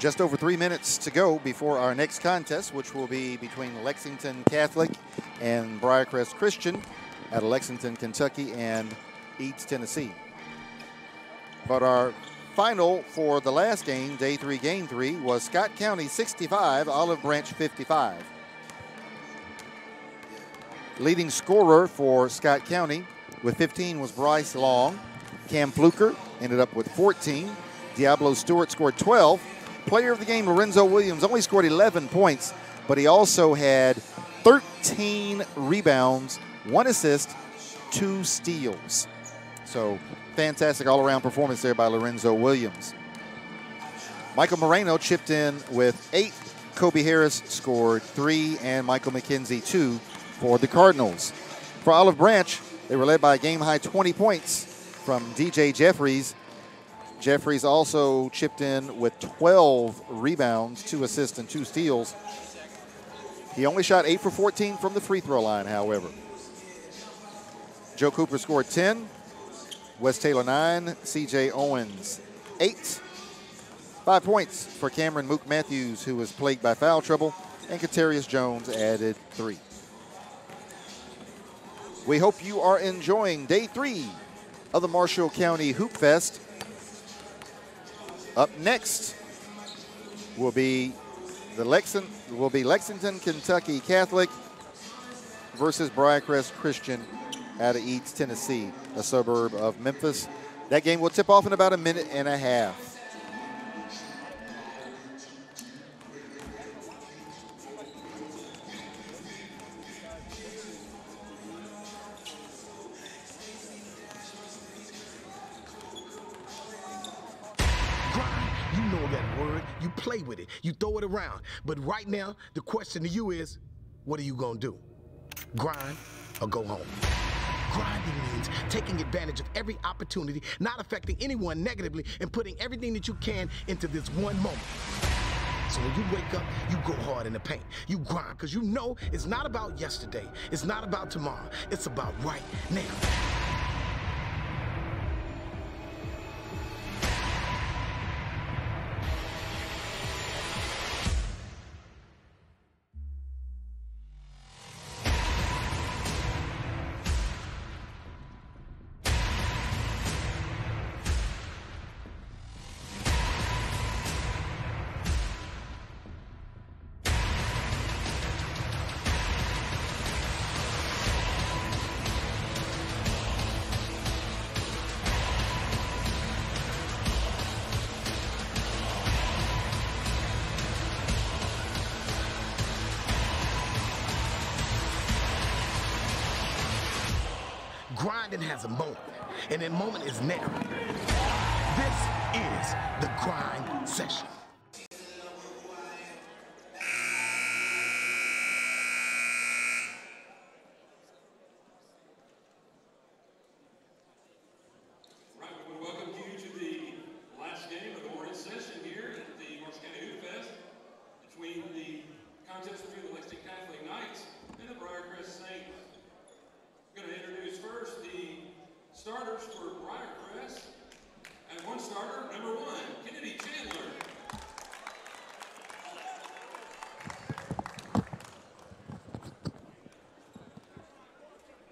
Just over 3 minutes to go before our next contest, which will be between Lexington Catholic and Briarcrest Christian out of Lexington, Kentucky, and Eads, Tennessee. But our final for the last game, day 3, game 3, was Scott County 65, Olive Branch 55. Leading scorer for Scott County with 15 was Bryce Long. Cam Fluker ended up with 14. Diablo Stewart scored 12. Player of the game, Lorenzo Williams, only scored 11 points, but he also had 13 rebounds, 1 assist, 2 steals. So fantastic all-around performance there by Lorenzo Williams. Michael Moreno chipped in with 8. Kobe Harris scored 3, and Michael McKenzie 2 for the Cardinals. For Olive Branch, they were led by a game-high 20 points from DJ Jeffries. Jeffries also chipped in with 12 rebounds, 2 assists, and 2 steals. He only shot 8 for 14 from the free throw line, however. Joe Cooper scored 10. Wes Taylor 9. CJ Owens 8. 5 points for Cameron Mook Matthews, who was plagued by foul trouble, and Katarius Jones added 3. We hope you are enjoying day 3 of the Marshall County Hoop Fest. Up next will be Lexington, Kentucky Catholic versus Briarcrest Christian out of Eads, Tennessee, a suburb of Memphis. That game will tip off in about a minute and a half. You play with it, you throw it around. But right now, the question to you is, what are you gonna do? Grind or go home? Grinding means taking advantage of every opportunity, not affecting anyone negatively, and putting everything that you can into this one moment. So when you wake up, you go hard in the paint. You grind, because you know it's not about yesterday. It's not about tomorrow. It's about right now. Grinding has a moment, and that moment is now. This is the grind session. Right, we welcome you to the last game of the morning session here at the Marshall County Hoopfest between the contest between the Lexington Catholic Knights and the Briarcrest Saints. I'm going to introduce first the starters for Briarcrest. And one starter, number 1, Kennedy Chandler.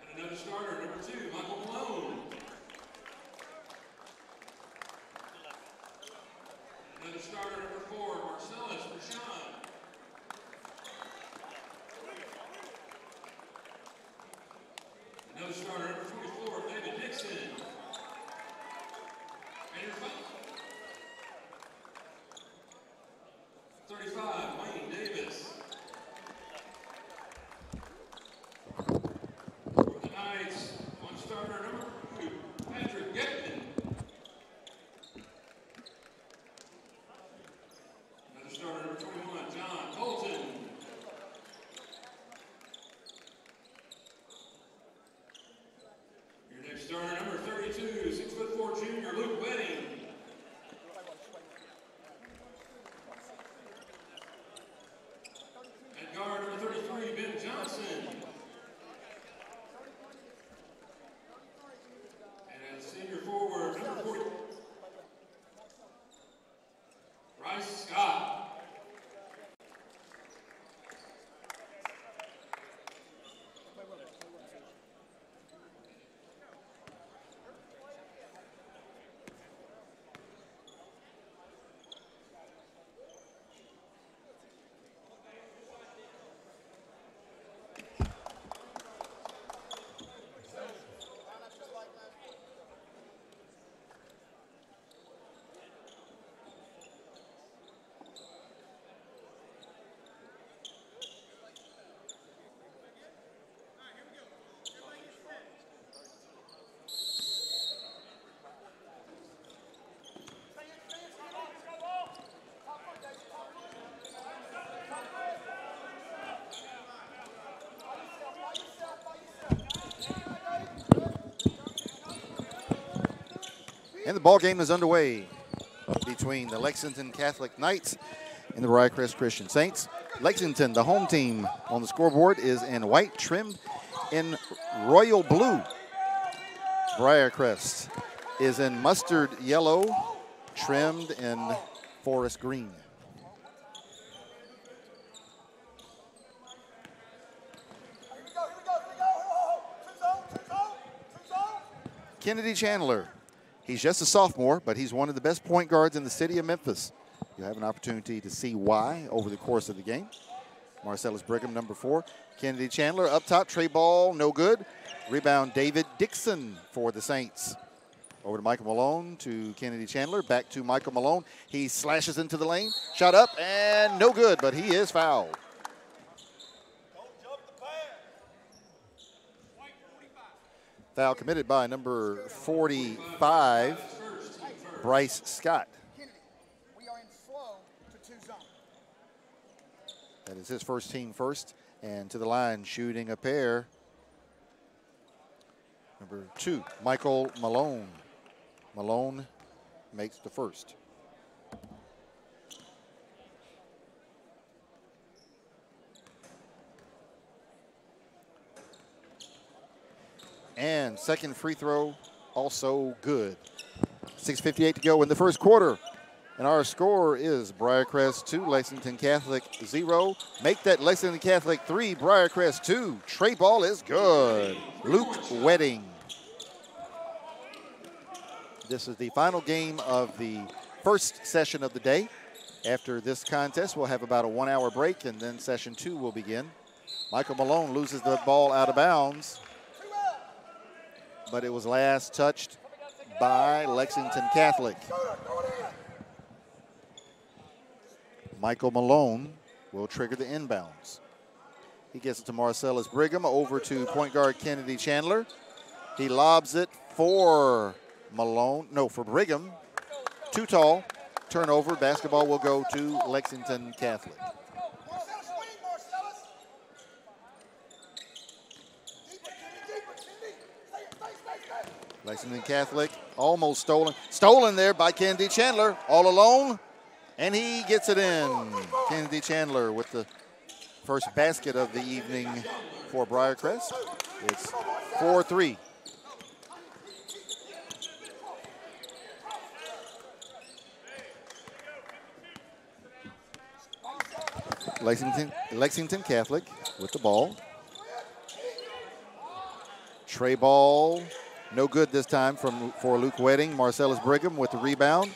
And another starter, number 2, Michael Malone. Another starter, number 4, Marcellus Rashawn. Another starter, number 24, David Dixon. And your 35, Wayne Davis. For the Knights, one starter, number 2, Patrick Getman. Another starter, number 21, John Colton. Starter number 32, 6'4" junior, Luke Wedding. At guard number 33, Ben Johnson. And at senior forward, number 40, Bryce Scott. And the ball game is underway between the Lexington Catholic Knights and the Briarcrest Christian Saints. Lexington, the home team on the scoreboard, is in white, trimmed in royal blue. Briarcrest is in mustard yellow, trimmed in forest green. Kennedy Chandler. He's just a sophomore, but he's one of the best point guards in the city of Memphis. You'll have an opportunity to see why over the course of the game. Marcellus Brigham, number 4. Kennedy Chandler up top, tray ball, no good. Rebound, David Dixon for the Saints. Over to Michael Malone, to Kennedy Chandler, back to Michael Malone. He slashes into the lane, shot up, and no good, but he is fouled. Foul committed by number 45, Bryce Scott. That is his first team first. And to the line, shooting a pair, number 2, Michael Malone. Malone makes the first. And second free throw, also good. 6:58 to go in the first quarter. And our score is Briarcrest 2, Lexington Catholic 0. Make that Lexington Catholic 3, Briarcrest 2. Tray ball is good. Luke Wedding. This is the final game of the first session of the day. After this contest, we'll have about a 1-hour break, and then session 2 will begin. Michael Malone loses the ball out of bounds, but it was last touched by Lexington Catholic. Michael Malone will trigger the inbounds. He gets it to Marcellus Brigham, over to point guard Kennedy Chandler. He lobs it for for Brigham. Too tall, turnover, basketball will go to Lexington Catholic. Lexington Catholic almost stolen. Stolen there by Kennedy Chandler, all alone, and he gets it in. Kennedy Chandler with the first basket of the evening for Briarcrest. It's 4-3. Lexington Catholic with the ball. Tray ball, no good this time for Luke Wedding. Marcellus Brigham with the rebound.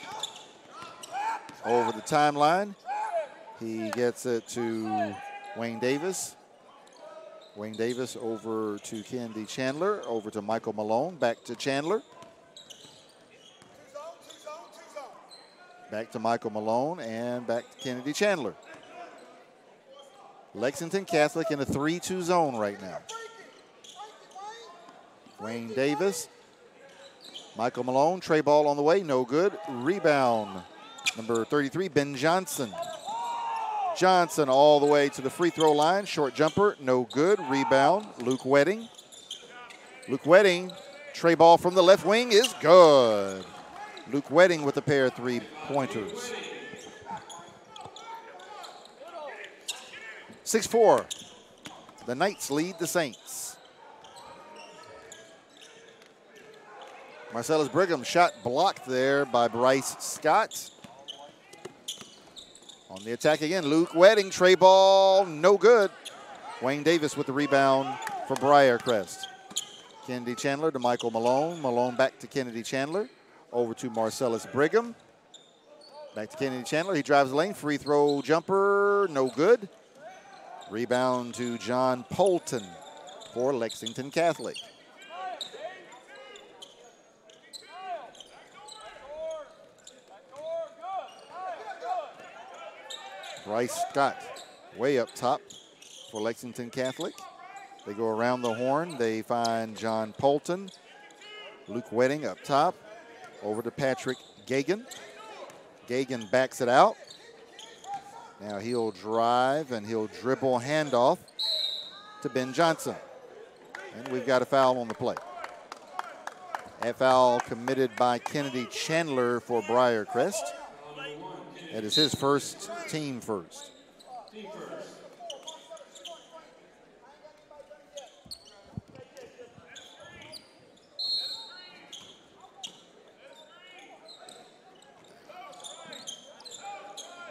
Over the timeline. He gets it to Wayne Davis. Wayne Davis over to Kennedy Chandler. Over to Michael Malone. Back to Chandler. Back to Michael Malone and back to Kennedy Chandler. Lexington Catholic in a 3-2 zone right now. Wayne Davis. Michael Malone, tray ball on the way, no good. Rebound, number 33, Ben Johnson. Johnson all the way to the free throw line. Short jumper, no good. Rebound, Luke Wedding. Luke Wedding, tray ball from the left wing is good. Luke Wedding with a pair of 3-pointers. 6-4. The Knights lead the Saints. Marcellus Brigham shot blocked there by Bryce Scott. On the attack again, Luke Wedding, tray ball, no good. Wayne Davis with the rebound for Briarcrest. Kennedy Chandler to Michael Malone. Malone back to Kennedy Chandler. Over to Marcellus Brigham. Back to Kennedy Chandler. He drives the lane. Free throw jumper, no good. Rebound to John Polton for Lexington Catholic. Bryce Scott way up top for Lexington Catholic. They go around the horn. They find John Polton. Luke Wedding up top. Over to Patrick Gagan. Gagan backs it out. Now he'll drive and he'll dribble handoff to Ben Johnson. And we've got a foul on the play. That foul committed by Kennedy Chandler for Briarcrest. That is his first, team first.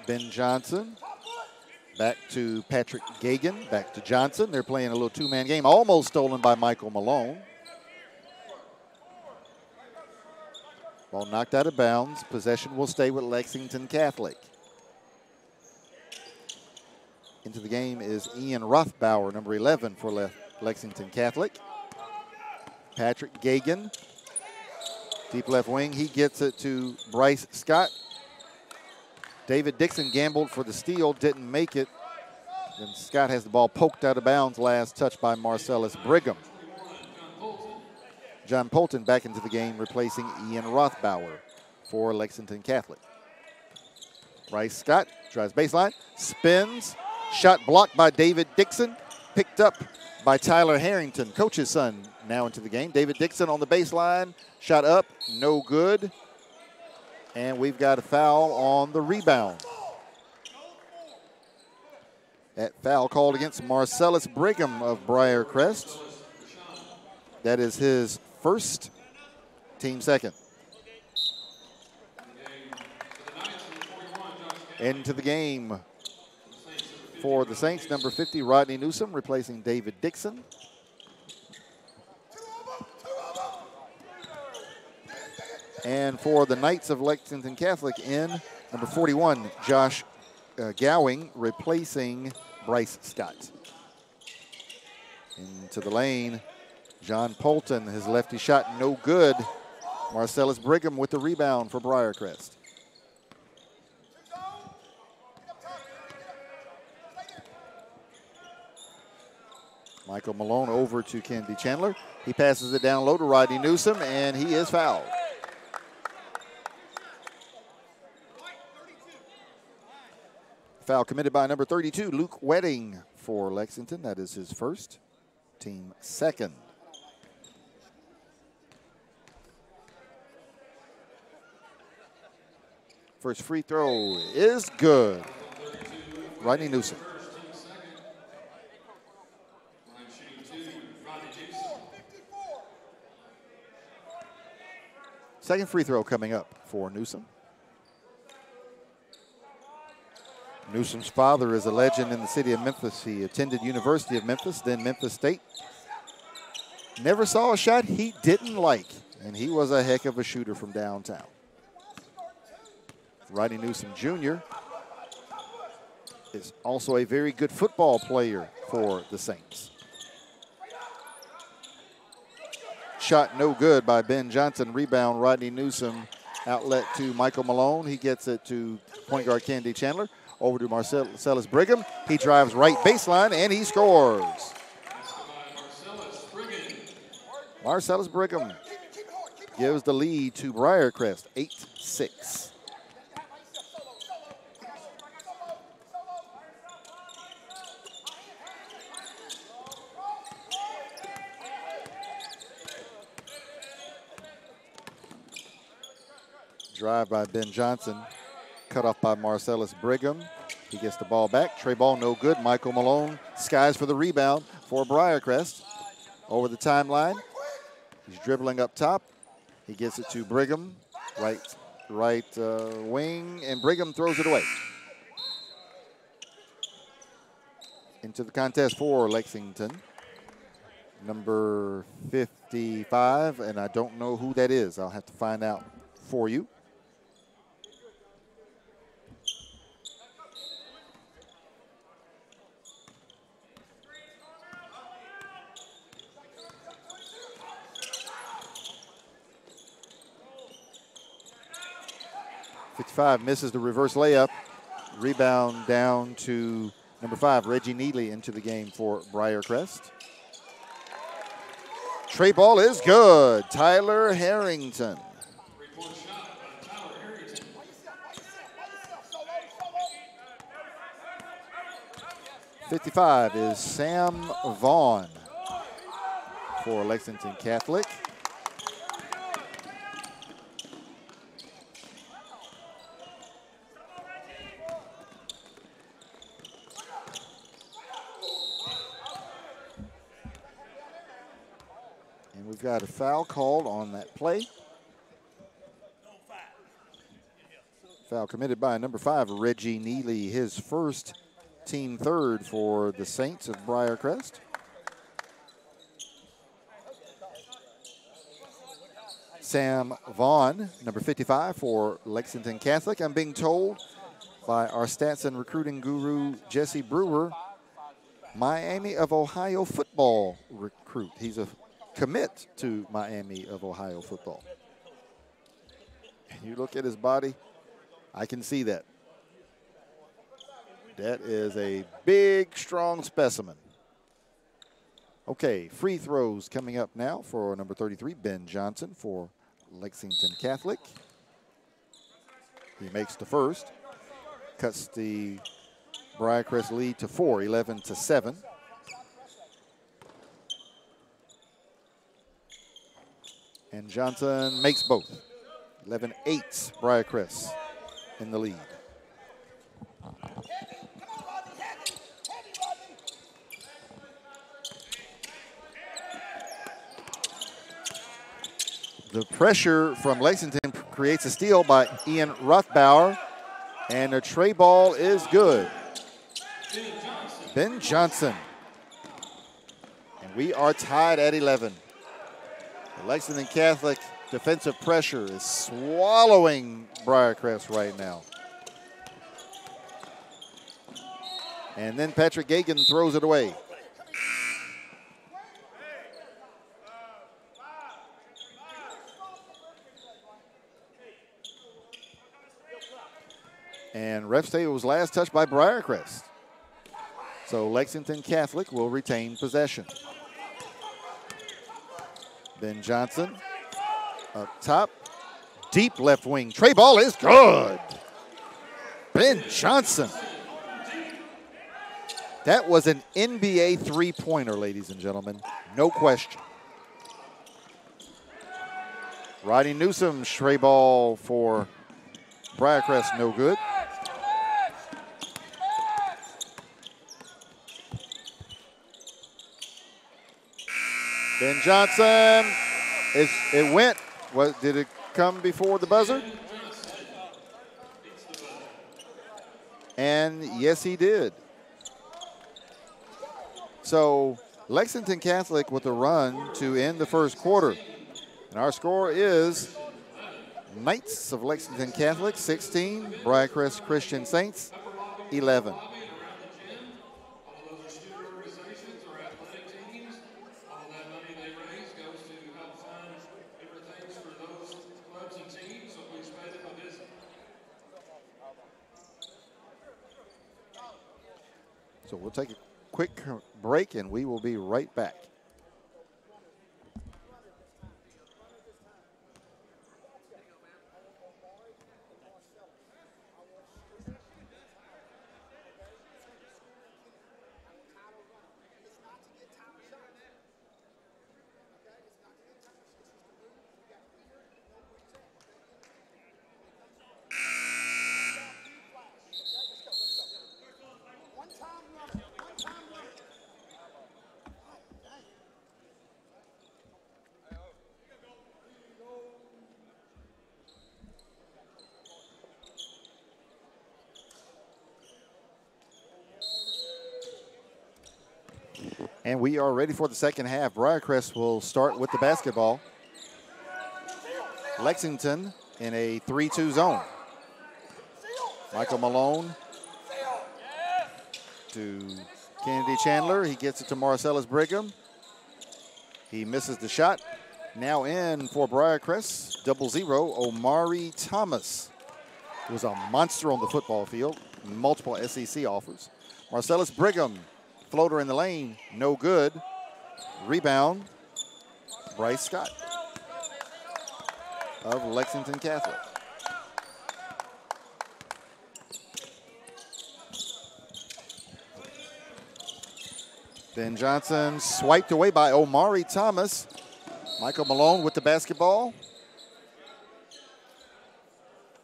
Ben Johnson, back to Patrick Gagan, back to Johnson. They're playing a little two-man game, almost stolen by Michael Malone. Ball knocked out of bounds. Possession will stay with Lexington Catholic. Into the game is Ian Rothbauer, number 11 for Lexington Catholic. Patrick Gagan, deep left wing. He gets it to Bryce Scott. David Dixon gambled for the steal, didn't make it. And Scott has the ball poked out of bounds, last touch by Marcellus Brigham. John Polton back into the game, replacing Ian Rothbauer for Lexington Catholic. Bryce Scott drives baseline, spins, shot blocked by David Dixon, picked up by Tyler Harrington, coach's son, now into the game. David Dixon on the baseline, shot up, no good. And we've got a foul on the rebound. That foul called against Marcellus Brigham of Briarcrest. That is his first, team second. Into the game for the Saints, number 50, Rodney Newsom, replacing David Dixon. And for the Knights of Lexington Catholic in, number 41, Josh Gowing, replacing Bryce Scott. Into the lane, John Polton, his lefty shot no good. Marcellus Brigham with the rebound for Briarcrest. Michael Malone over to Kennedy Chandler. He passes it down low to Rodney Newsom, and he is fouled. Foul committed by number 32, Luke Wedding for Lexington. That is his first, team second. First free throw is good. Rodney Newsom. Second free throw coming up for Newsom. Newsom's father is a legend in the city of Memphis. He attended University of Memphis, then Memphis State. Never saw a shot he didn't like, and he was a heck of a shooter from downtown. Rodney Newsom Jr. is also a very good football player for the Saints. Shot no good by Ben Johnson. Rebound, Rodney Newsom. Outlet to Michael Malone. He gets it to point guard Kennedy Chandler. Over to Marcellus Brigham. He drives right baseline, and he scores. Marcellus Brigham gives the lead to Briarcrest, 8-6. Drive by Ben Johnson. Cut off by Marcellus Brigham. He gets the ball back. Tray ball no good. Michael Malone skies for the rebound for Briarcrest. Over the timeline. He's dribbling up top. He gets it to Brigham. Right wing, and Brigham throws it away. Into the contest for Lexington. Number 55, and I don't know who that is. I'll have to find out for you. Misses the reverse layup. Rebound down to number 5, Reggie Neely, into the game for Briarcrest. Tray ball is good. Tyler Harrington. 55 is Sam Vaughn for Lexington Catholic. We've got a foul called on that play. Foul committed by number 5, Reggie Neely, his first, team third for the Saints of Briarcrest. Sam Vaughn, number 55 for Lexington Catholic. I'm being told by our stats and recruiting guru, Jesse Brewer, Miami of Ohio football recruit. He's a commit to Miami of Ohio football. And you look at his body, I can see that. That is a big, strong specimen. Okay, free throws coming up now for number 33, Ben Johnson for Lexington Catholic. He makes the first, cuts the Briarcrest lead to 4, 11-7. And Johnson makes both. 11-8, Briarcrest in the lead. The pressure from Lexington creates a steal by Ian Rothbauer, and the tray ball is good. Ben Johnson. And we are tied at 11. The Lexington Catholic defensive pressure is swallowing Briarcrest right now. And then Patrick Gagan throws it away. And ref say it was last touched by Briarcrest. So Lexington Catholic will retain possession. Ben Johnson up top. Deep left wing. Tray ball is good. Ben Johnson. That was an NBA three-pointer, ladies and gentlemen. No question. Rodney Newsome, tray ball for Briarcrest, no good. Ben Johnson, it went. Did it come before the buzzer? And yes, he did. So Lexington Catholic with a run to end the first quarter. And our score is Knights of Lexington Catholic 16, Briarcrest Christian Saints 11. So we'll take a quick break and we will be right back. And we are ready for the second half. Briarcrest will start with the basketball. Lexington in a 3-2 zone. Michael Malone to Kennedy Chandler. He gets it to Marcellus Brigham. He misses the shot. Now in for Briarcrest, 0-0, Omari Thomas. He was a monster on the football field. Multiple SEC offers. Marcellus Brigham. Floater in the lane, no good. Rebound, Bryce Scott of Lexington Catholic. Ben Johnson swiped away by Omari Thomas. Michael Malone with the basketball.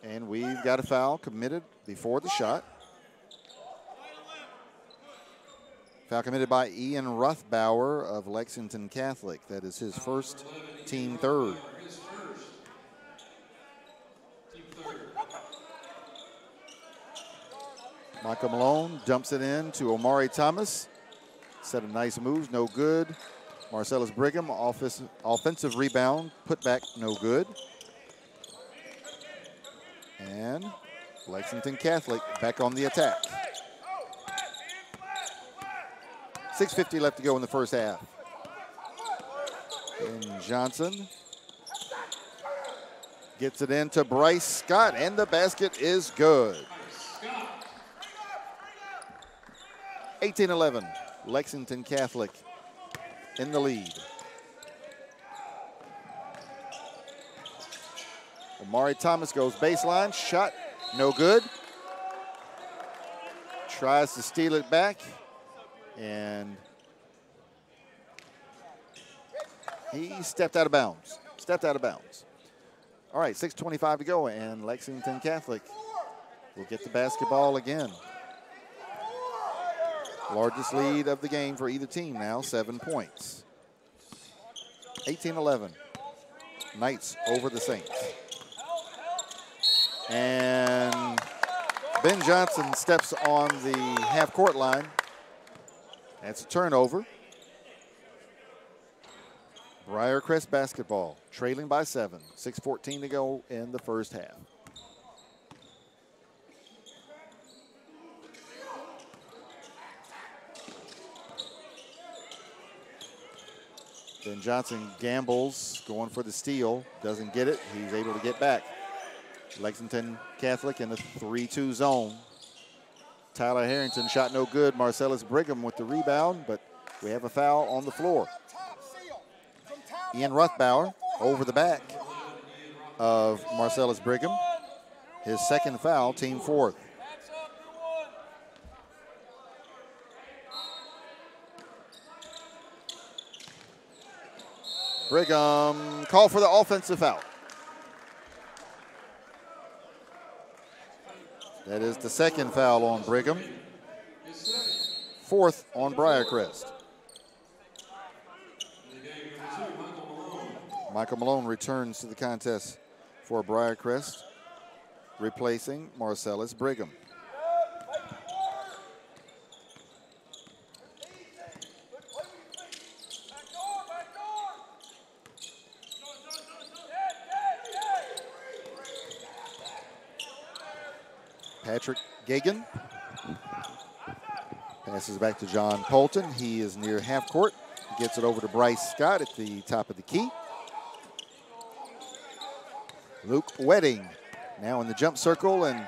And we've got a foul committed before the shot. Foul committed by Ian Rothbauer of Lexington Catholic. That is his first, team third. Michael Malone dumps it in to Omari Thomas. Set of nice moves, no good. Marcellus Brigham, offensive rebound, put back, no good. And Lexington Catholic back on the attack. 6:50 left to go in the first half. And Johnson gets it into Bryce Scott, and the basket is good. 18-11, Lexington Catholic in the lead. Omari Thomas goes baseline, shot, no good. Tries to steal it back, and he stepped out of bounds. All right, 6:25 to go, and Lexington Catholic will get the basketball again. Largest lead of the game for either team now, 7 points. 18-11, Knights over the Saints. And Ben Johnson steps on the half-court line. That's a turnover. Briarcrest basketball, trailing by 7. 6:14 to go in the first half. Ben Johnson gambles, going for the steal, doesn't get it. He's able to get back. Lexington Catholic in the 3-2 zone. Tyler Harrington shot no good. Marcellus Brigham with the rebound, but we have a foul on the floor. Ian Rothbauer over the back of Marcellus Brigham. His second foul, team fourth. Brigham called for the offensive foul. That is the second foul on Brigham. Fourth on Briarcrest. Michael Malone returns to the contest for Briarcrest, replacing Marcellus Brigham. Patrick Gagan passes back to John Polton. He is near half court. Gets it over to Bryce Scott at the top of the key. Luke Wedding now in the jump circle and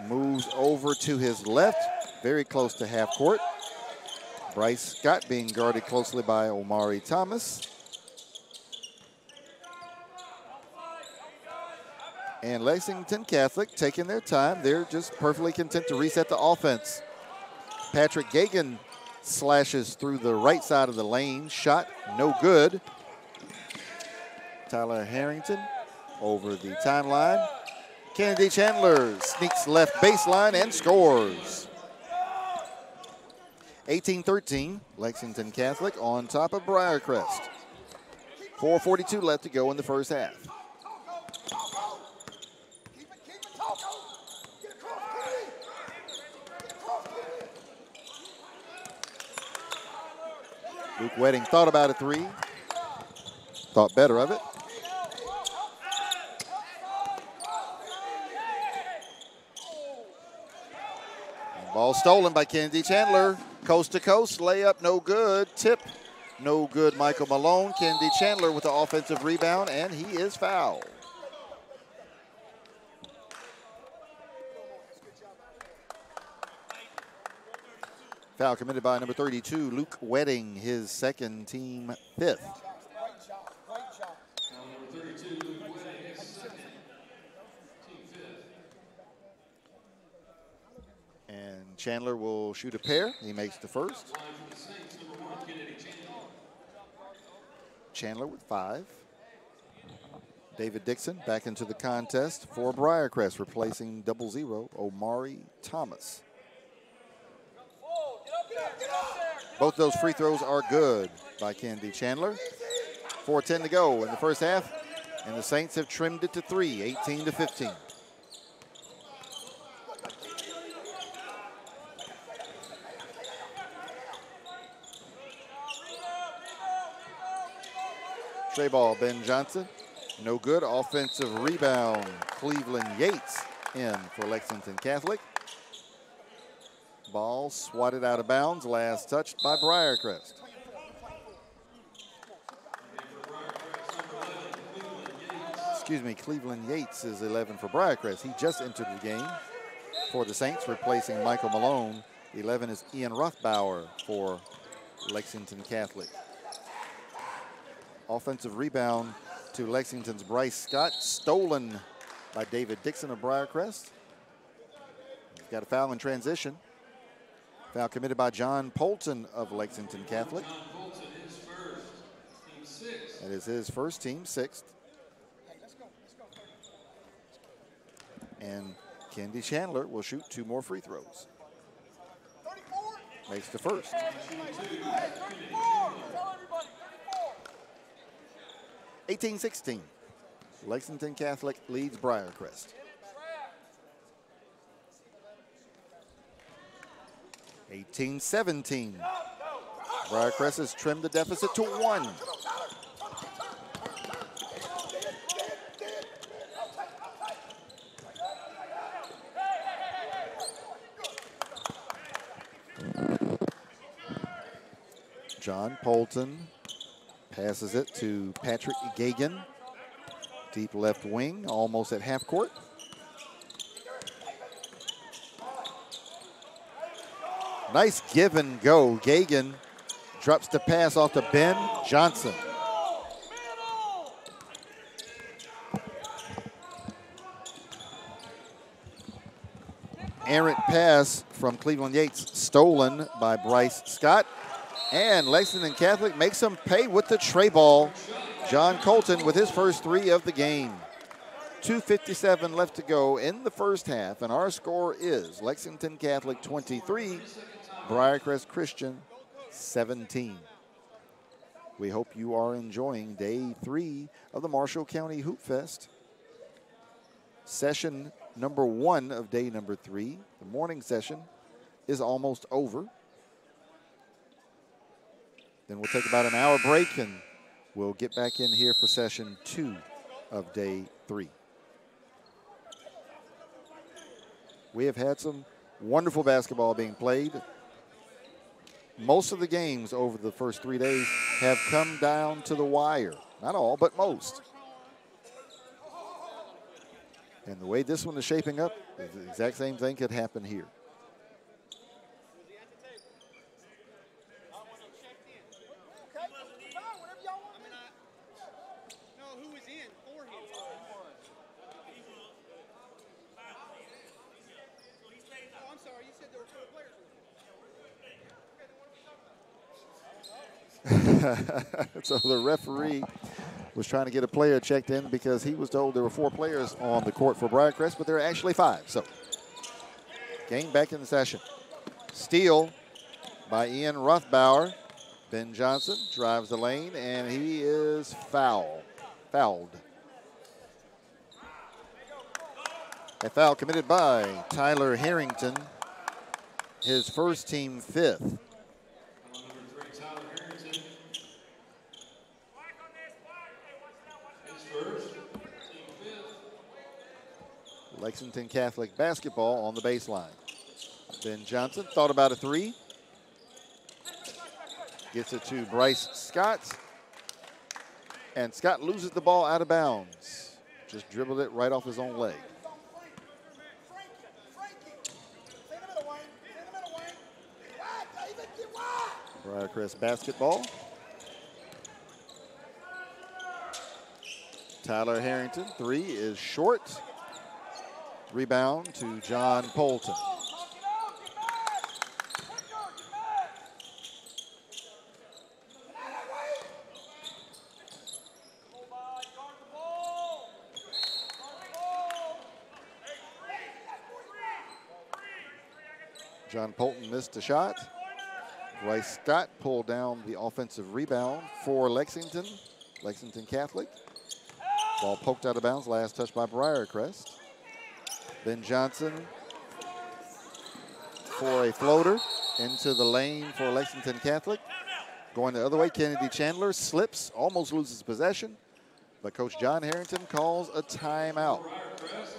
moves over to his left, very close to half court. Bryce Scott being guarded closely by Omari Thomas. And Lexington Catholic taking their time. They're just perfectly content to reset the offense. Patrick Gagan slashes through the right side of the lane. Shot no good. Tyler Harrington over the timeline. Kennedy Chandler sneaks left baseline and scores. 18-13, Lexington Catholic on top of Briarcrest. 4:42 left to go in the first half. Luke Wedding thought about a three, thought better of it. And ball stolen by Kennedy Chandler. Coast to coast, layup, no good. Tip, no good. Michael Malone. Kennedy Chandler with the offensive rebound, and he is fouled. Foul committed by number 32, Luke Wedding, his second, team fifth. And Chandler will shoot a pair. He makes the first. Chandler with 5. David Dixon back into the contest for Briarcrest, replacing 0-0 Omari Thomas. Both those free throws are good by Candy Chandler. 4:10 to go in the first half, and the Saints have trimmed it to 3, 18-15. Tray ball, Ben Johnson. No good. Offensive rebound, Cleveland Yates in for Lexington Catholic. Ball swatted out of bounds. Last touched by Briarcrest. Excuse me, Cleveland Yates is 11 for Briarcrest. He just entered the game for the Saints, replacing Michael Malone. 11 is Ian Rothbauer for Lexington Catholic. Offensive rebound to Lexington's Bryce Scott, stolen by David Dixon of Briarcrest. He's got a foul in transition. Foul committed by John Polton of Lexington Catholic. John Bolton, his first, team 6. That is his first, team 6th. And Candy Chandler will shoot 2 more free throws. Makes the first. 18-16. Lexington Catholic leads Briarcrest. 18-17. Briarcrest has trimmed the deficit to 1. John Polton passes it to Patrick Gagan. Deep left wing, almost at half court. Nice give and go. Gagan drops the pass off to Ben Johnson. Errant pass from Cleveland Yates, stolen by Bryce Scott. And Lexington Catholic makes them pay with the tray ball. John Colton with his first 3 of the game. 2:57 left to go in the first half, and our score is Lexington Catholic 23, Briarcrest Christian 17. We hope you are enjoying day 3 of the Marshall County Hoopfest. Session number 1 of day number 3. The morning session is almost over. Then we'll take about an hour break, and we'll get back in here for session 2 of day 3. We have had some wonderful basketball being played. Most of the games over the first 3 days have come down to the wire. Not all, but most. And the way this one is shaping up, the exact same thing could happen here. So the referee was trying to get a player checked in because he was told there were 4 players on the court for Briarcrest, but there are actually 5. So game back in the session. Steal by Ian Rothbauer. Ben Johnson drives the lane, and he is fouled. A foul committed by Tyler Harrington, his first, team 5th. Lexington Catholic basketball on the baseline. Ben Johnson thought about a 3. Gets it to Bryce Scott. And Scott loses the ball out of bounds. Just dribbled it right off his own leg. Briarcrest basketball. Tyler Harrington, 3 is short. Rebound to John Polton. John Polton missed a shot. Bryce Scott pulled down the offensive rebound for Lexington Catholic. Ball poked out of bounds, last touch by Briarcrest. Ben Johnson for a floater into the lane for Lexington Catholic. Going the other way, Kennedy Chandler slips, almost loses possession, but Coach John Harrington calls a timeout.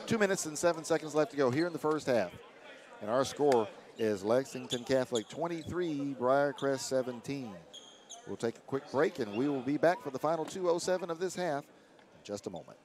2 minutes and 7 seconds left to go here in the first half. And our score is Lexington Catholic 23, Briarcrest 17. We'll take a quick break, and we will be back for the final 2:07 of this half in just a moment.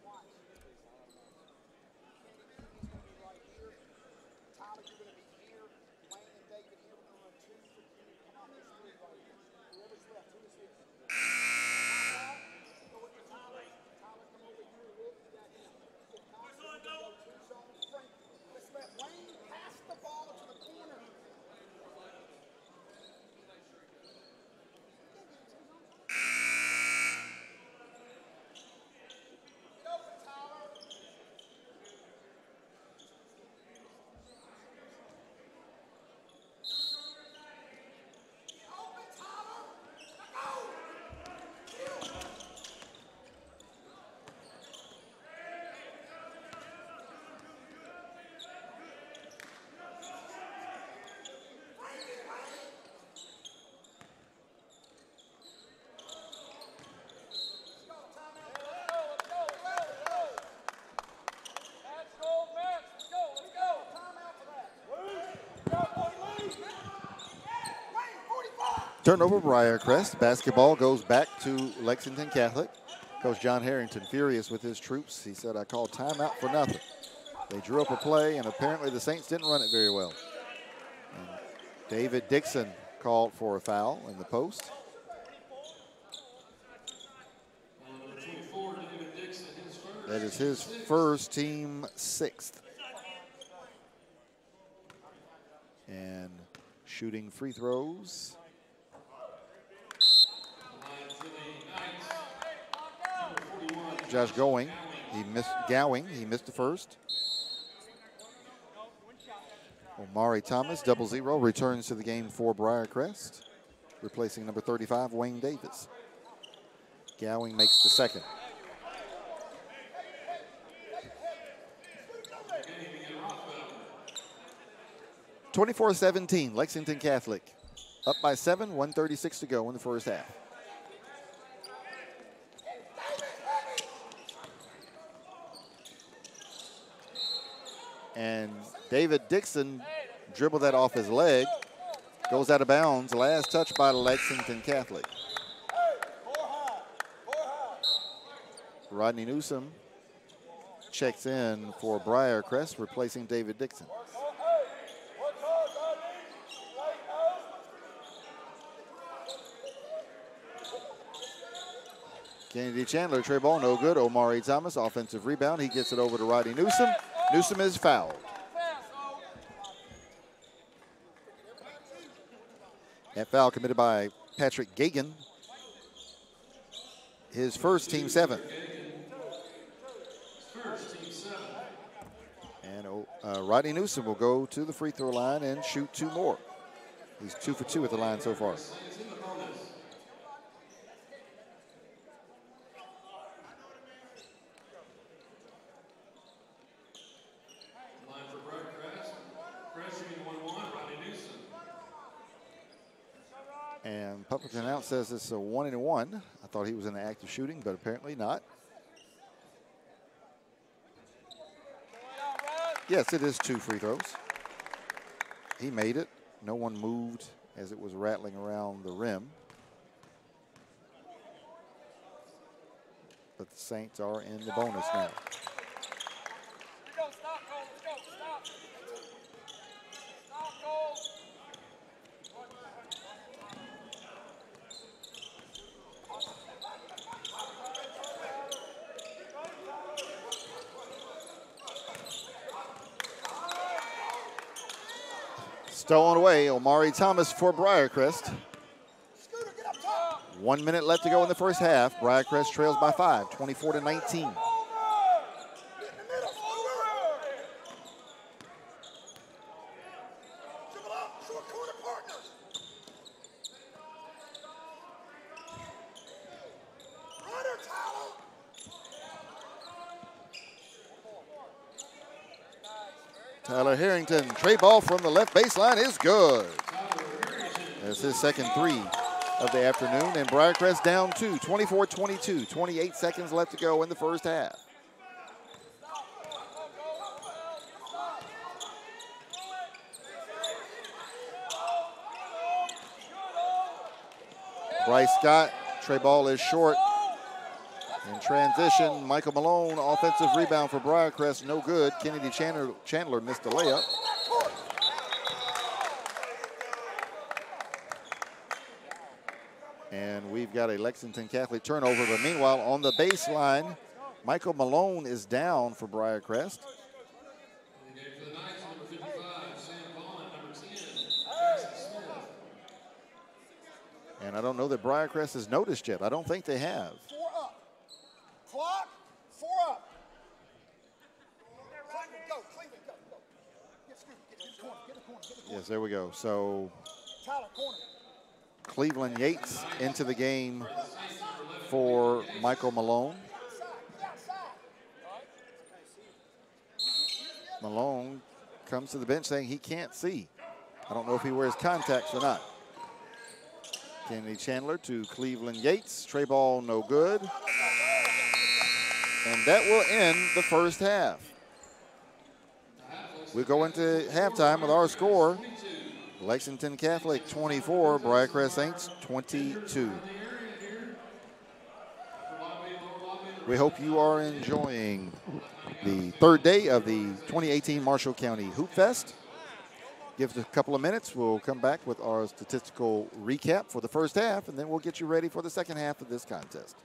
Turnover, Briarcrest. Basketball goes back to Lexington Catholic. Coach John Harrington furious with his troops. He said, I called timeout for nothing. They drew up a play, and apparently the Saints didn't run it very well. And David Dixon called for a foul in the post. That is his first, team sixth. And shooting free throws. Josh Gowing, he missed the first. Omari Thomas, 0 returns to the game for Briarcrest, replacing number 35, Wayne Davis. Gowing makes the second. (24-17), Lexington Catholic up by 7, 1:36 to go in the first half. And David Dixon dribbled that off his leg, goes out of bounds. Last touch by Lexington Catholic. Rodney Newsom checks in for Briarcrest, replacing David Dixon. Kennedy Chandler, tray ball, no good. Omari Thomas, offensive rebound. He gets it over to Rodney Newsom. Newsom is fouled. That foul committed by Patrick Gagan. His first, team 7. And Rodney Newsom will go to the free throw line and shoot 2 more. He's 2 for 2 at the line so far. And Pumpkinton out says it's a 1-1. I thought he was in the act of shooting, but apparently not. Yes, it is 2 free throws. He made it. No one moved as it was rattling around the rim. But the Saints are in the bonus now. Stolen away, Omari Thomas for Briarcrest. 1 minute left to go in the first half. Briarcrest trails by 5, 24-19. Tyler Harrington, tray ball from the left baseline is good. That's his second three of the afternoon, and Briarcrest down 2, 24-22, 28 seconds left to go in the first half. Bryce Scott, tray ball is short. In transition, Michael Malone, offensive rebound for Briarcrest, no good. Kennedy Chandler missed the layup. And we've got a Lexington Catholic turnover, but meanwhile, on the baseline, Michael Malone is down for Briarcrest. And I don't know that Briarcrest has noticed yet. I don't think they have. 4 up. Clock, 4 up. Cleveland, go, Cleveland, go, go. Get Scoop, get the corner, get the corner, get the corner. Yes, there we go. So Tyler, corner. Cleveland Yates into the game for Michael Malone. Malone comes to the bench saying he can't see. I don't know if he wears contacts or not. Kennedy Chandler to Cleveland Yates. Tray ball no good. And that will end the first half. We go into halftime with our score. Lexington Catholic 24, Briarcrest Saints 22. We hope you are enjoying the third day of the 2018 Marshall County Hoopfest. Give it a couple of minutes. We'll come back with our statistical recap for the first half, and then we'll get you ready for the second half of this contest.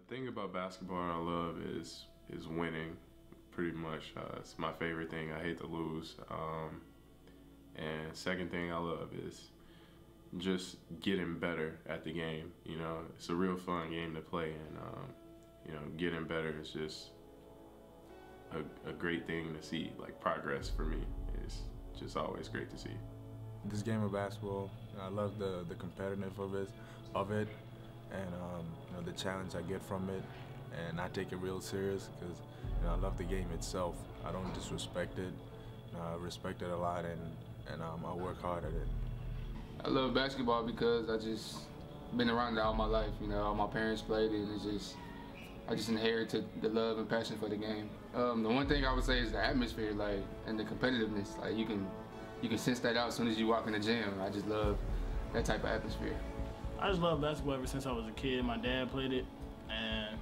The thing about basketball I love is winning, pretty much. It's my favorite thing. I hate to lose. And second thing I love is just getting better at the game. You know, it's a real fun game to play, and you know, getting better is just a great thing to see. Like, progress for me is just always great to see. This game of basketball, I love the competitiveness of it, and you know, the challenge I get from it, and I take it real serious because, you know, I love the game itself. I don't disrespect it. I respect it a lot, and I work hard at it. I love basketball because I just been around it all my life. You know, all my parents played it, and I just inherited the love and passion for the game. The one thing I would say is the atmosphere, like, and the competitiveness. Like, you can sense that out as soon as you walk in the gym. I just love that type of atmosphere. I just love basketball ever since I was a kid. My dad played it, and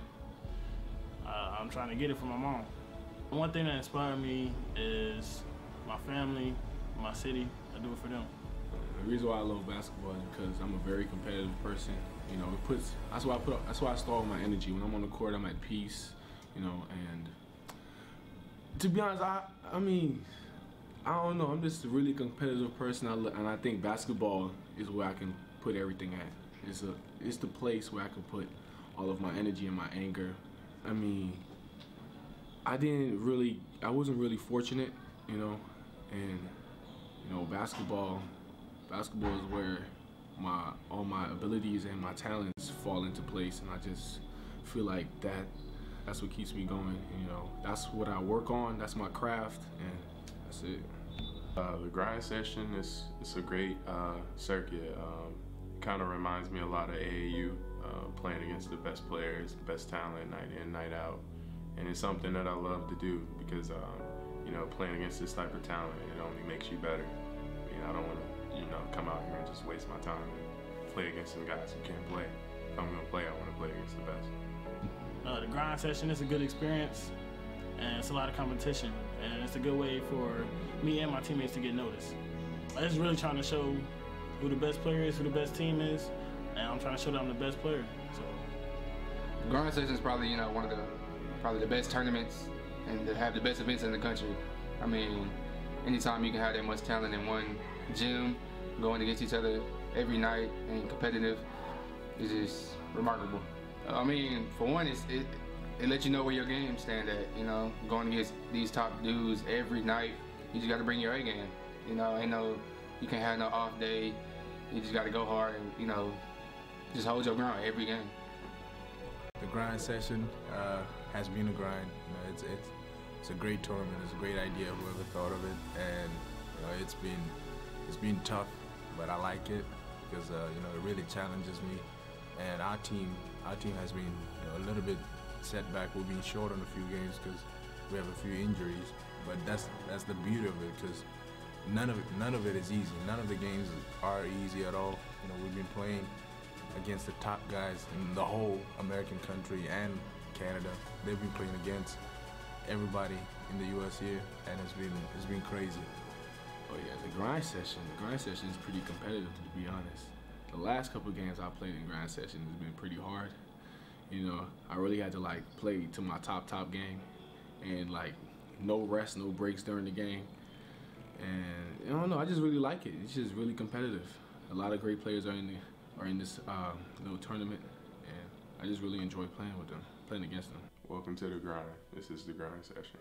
I'm trying to get it from my mom. One thing that inspired me is my family, my city. I do it for them. The reason why I love basketball is because I'm a very competitive person. You know, that's why I store my energy. When I'm on the court, I'm at peace. You know, and to be honest, I mean, I don't know. I'm just a really competitive person, and I think basketball is where I can put everything at. It's the place where I can put all of my energy and my anger. I mean, I wasn't really fortunate, you know, and you know, basketball is where all my abilities and my talents fall into place, and I just feel like that's what keeps me going. You know, that's what I work on. That's my craft, and that's it. The grind session is a great circuit. Kind of reminds me a lot of AAU, playing against the best players, the best talent, night in, night out, and it's something that I love to do because you know, playing against this type of talent, it only makes you better. You know, I don't want to, you know, come out here and just waste my time and play against some guys who can't play. If I'm gonna play, I want to play against the best. The grind session is a good experience, and it's a lot of competition, and it's a good way for me and my teammates to get noticed. I'm just really trying to show who the best player is, who the best team is, and I'm trying to show that I'm the best player. So, the grind session is probably, you know, one of the best tournaments and to have the best events in the country. I mean, anytime you can have that much talent in one gym, going against each other every night and competitive, is just remarkable. I mean, for one, it lets you know where your game stand at. You know, going against these top dudes every night, you just got to bring your A game. You know, you can't have no off day. You just got to go hard and, you know, just hold your ground every game. The grind session has been a grind. You know, it's a great tournament. It's a great idea. Whoever thought of it, and you know, it's been tough, but I like it because you know, it really challenges me. And our team has been, you know, a little bit setback. We've been short on a few games because we have a few injuries. But that's the beauty of it, because none of it is easy. None of the games are easy at all. You know, we've been playing against the top guys in the whole American country and Canada. They've been playing against everybody in the U.S. here, and it's been crazy. Oh yeah, the grind session is pretty competitive, to be honest. The last couple of games I played in grind session has been pretty hard. You know, I really had to like play to my top game, and like no rest, no breaks during the game. And I don't know, I just really like it. It's just really competitive. A lot of great players are in this little tournament, and I just really enjoy playing with them, playing against them. Welcome to the grind. This is the grind session.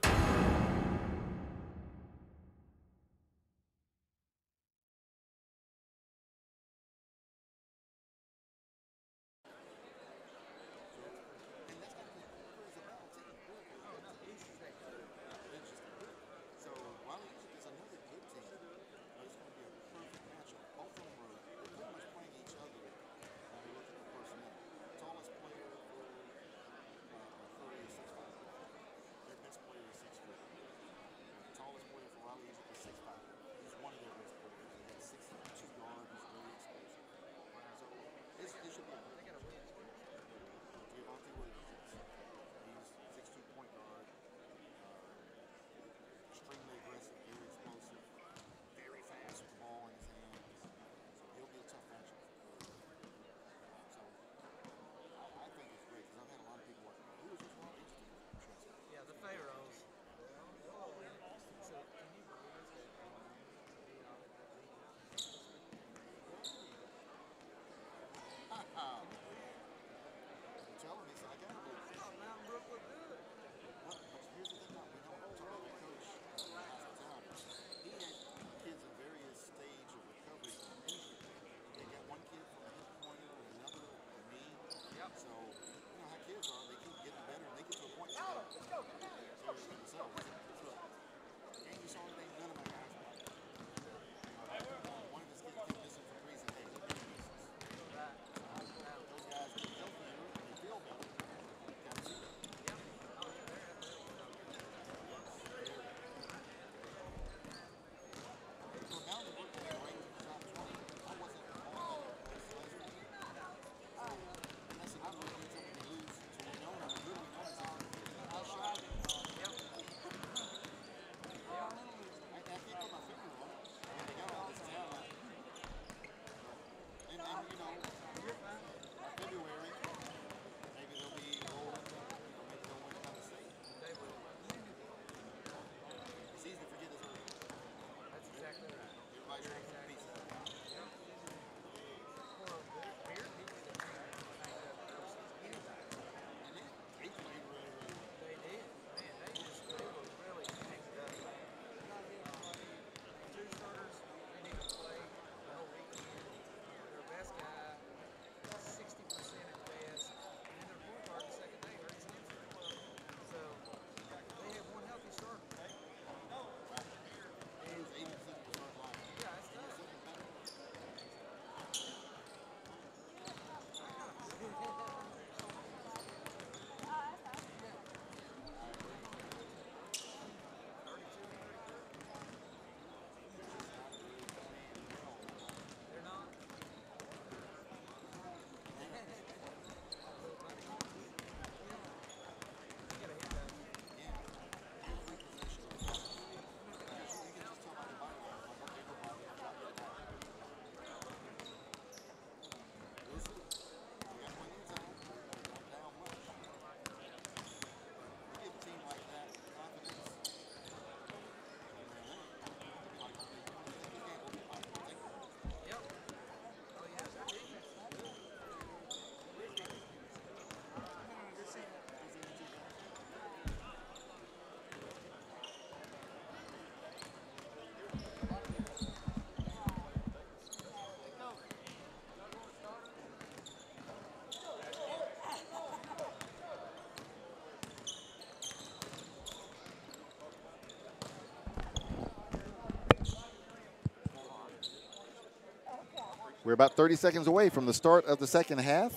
We're about 30 seconds away from the start of the second half.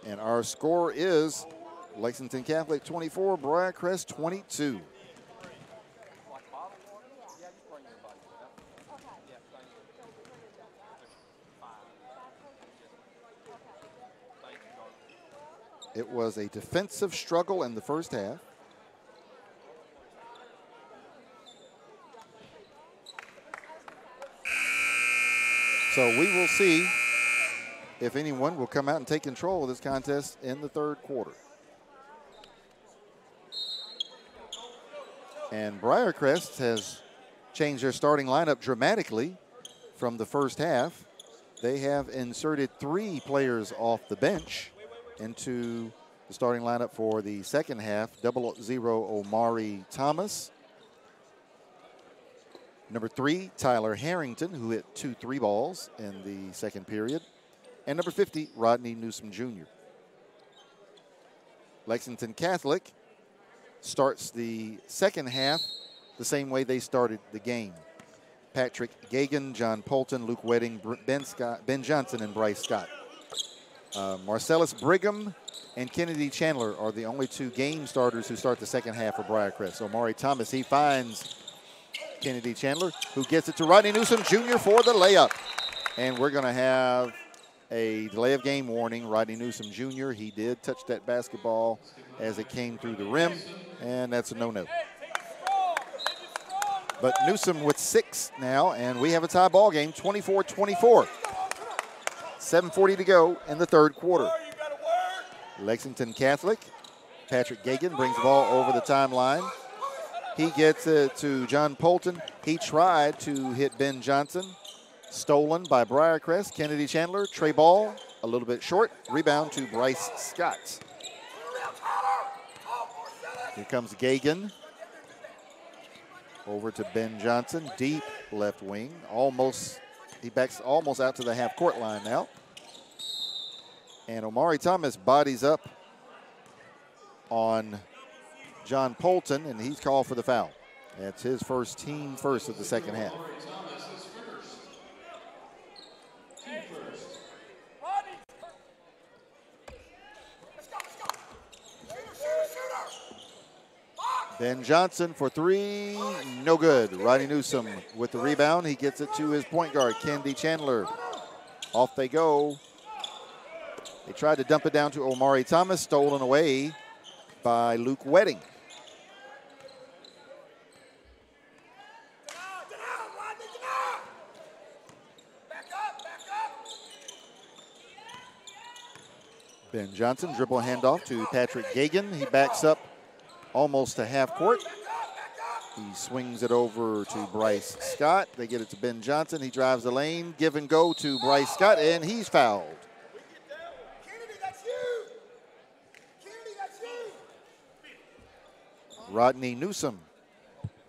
And our score is Lexington Catholic 24, Briarcrest 22. It was a defensive struggle in the first half. So we will see if anyone will come out and take control of this contest in the third quarter. And Briarcrest has changed their starting lineup dramatically from the first half. They have inserted 3 players off the bench into the starting lineup for the second half. 0 Omari Thomas. Number 3, Tyler Harrington, who hit 2 3-balls in the second period. And number 50, Rodney Newsom Jr. Lexington Catholic starts the second half the same way they started the game. Patrick Gagan, John Polton, Luke Wedding, Ben Johnson, and Bryce Scott. Marcellus Brigham and Kennedy Chandler are the only 2 game starters who start the second half for Briarcrest. So Omari Thomas, he finds Kennedy Chandler, who gets it to Rodney Newsom Jr. for the layup. And we're going to have a delay of game warning. Rodney Newsom Jr., he did touch that basketball as it came through the rim, and that's a no-no. But Newsom with 6 now, and we have a tie ball game, 24-24. 7:40 to go in the third quarter. Lexington Catholic, Patrick Gagan brings the ball over the timeline. He gets it to John Polton. He tried to hit Ben Johnson. Stolen by Briarcrest. Kennedy Chandler, tray ball, a little bit short. Rebound to Bryce Scott. Here comes Gagan. Over to Ben Johnson, deep left wing. He backs almost out to the half-court line now. And Omari Thomas bodies up on John Polton, and he's called for the foul. That's his team first of the second half. Ben Johnson for 3, no good. Rodney Newsom with the rebound. He gets it to his point guard, Kennedy Chandler. Off they go. They tried to dump it down to Omari Thomas, stolen away by Luke Wedding. Ben Johnson, dribble handoff to Patrick Gagan. He backs up almost to half court. He swings it over to Bryce Scott. They get it to Ben Johnson. He drives the lane, give and go to Bryce Scott, and he's fouled. Rodney Newsom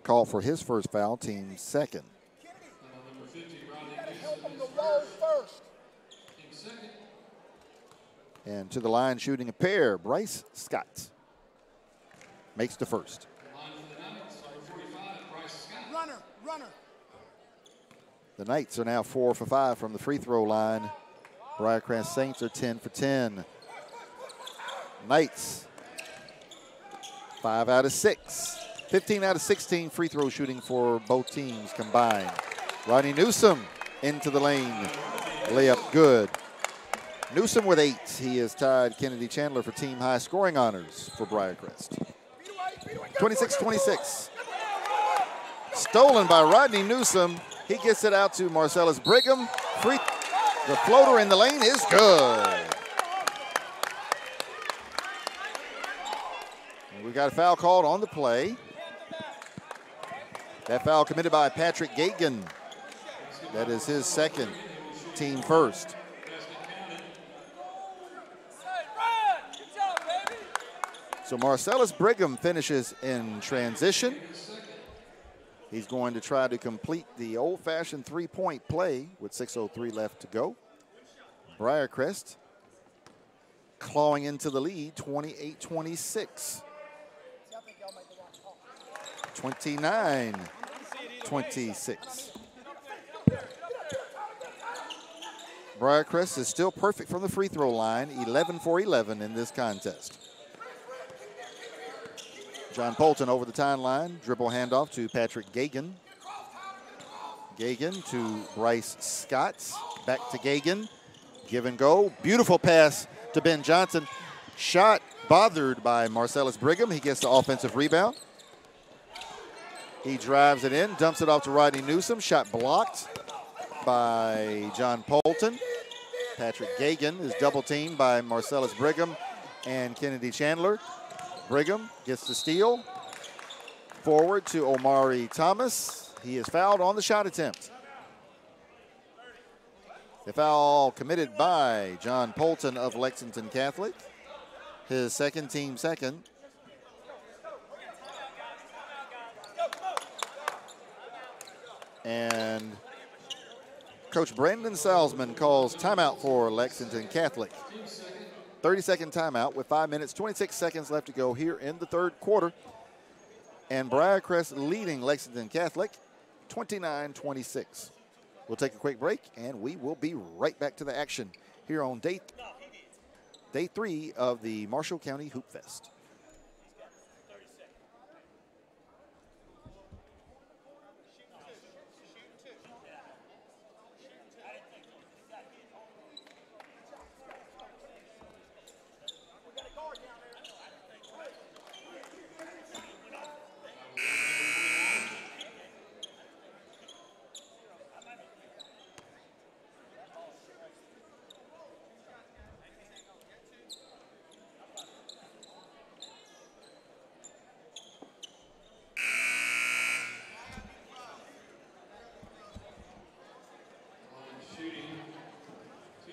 called for his first foul, team second. And to the line shooting a pair, Bryce Scott makes the first. Runner. The Knights are now 4 for 5 from the free throw line. Briarcrest Saints are 10 for 10. Knights, 5 out of 6. 15 out of 16 free throw shooting for both teams combined. Rodney Newsom into the lane. Layup good. Newsom with 8. He has tied Kennedy Chandler for team high scoring honors for Briarcrest. 26-26. Stolen by Rodney Newsom. He gets it out to Marcellus Brigham. The floater in the lane is good. And we've got a foul called on the play. That foul committed by Patrick Gagan. That is his second, team first. So Marcellus Brigham finishes in transition. He's going to try to complete the old-fashioned three-point play with 6:03 left to go. Briarcrest clawing into the lead, 28-26. 29-26. Briarcrest is still perfect from the free throw line, 11 for 11 in this contest. John Polton over the timeline, dribble handoff to Patrick Gagan. Gagan to Bryce Scott, back to Gagan. Give and go, beautiful pass to Ben Johnson. Shot bothered by Marcellus Brigham. He gets the offensive rebound. He drives it in, dumps it off to Rodney Newsom. Shot blocked by John Polton. Patrick Gagan is double teamed by Marcellus Brigham and Kennedy Chandler. Brigham gets the steal. Forward to Omari Thomas. He is fouled on the shot attempt. The foul committed by John Polton of Lexington Catholic. His second, team second. And Coach Brandon Salzman calls timeout for Lexington Catholic. 30-second timeout with 5 minutes, 26 seconds left to go here in the third quarter. And Briarcrest leading Lexington Catholic 29-26. We'll take a quick break, and we will be right back to the action here on day 3 of the Marshall County Hoopfest.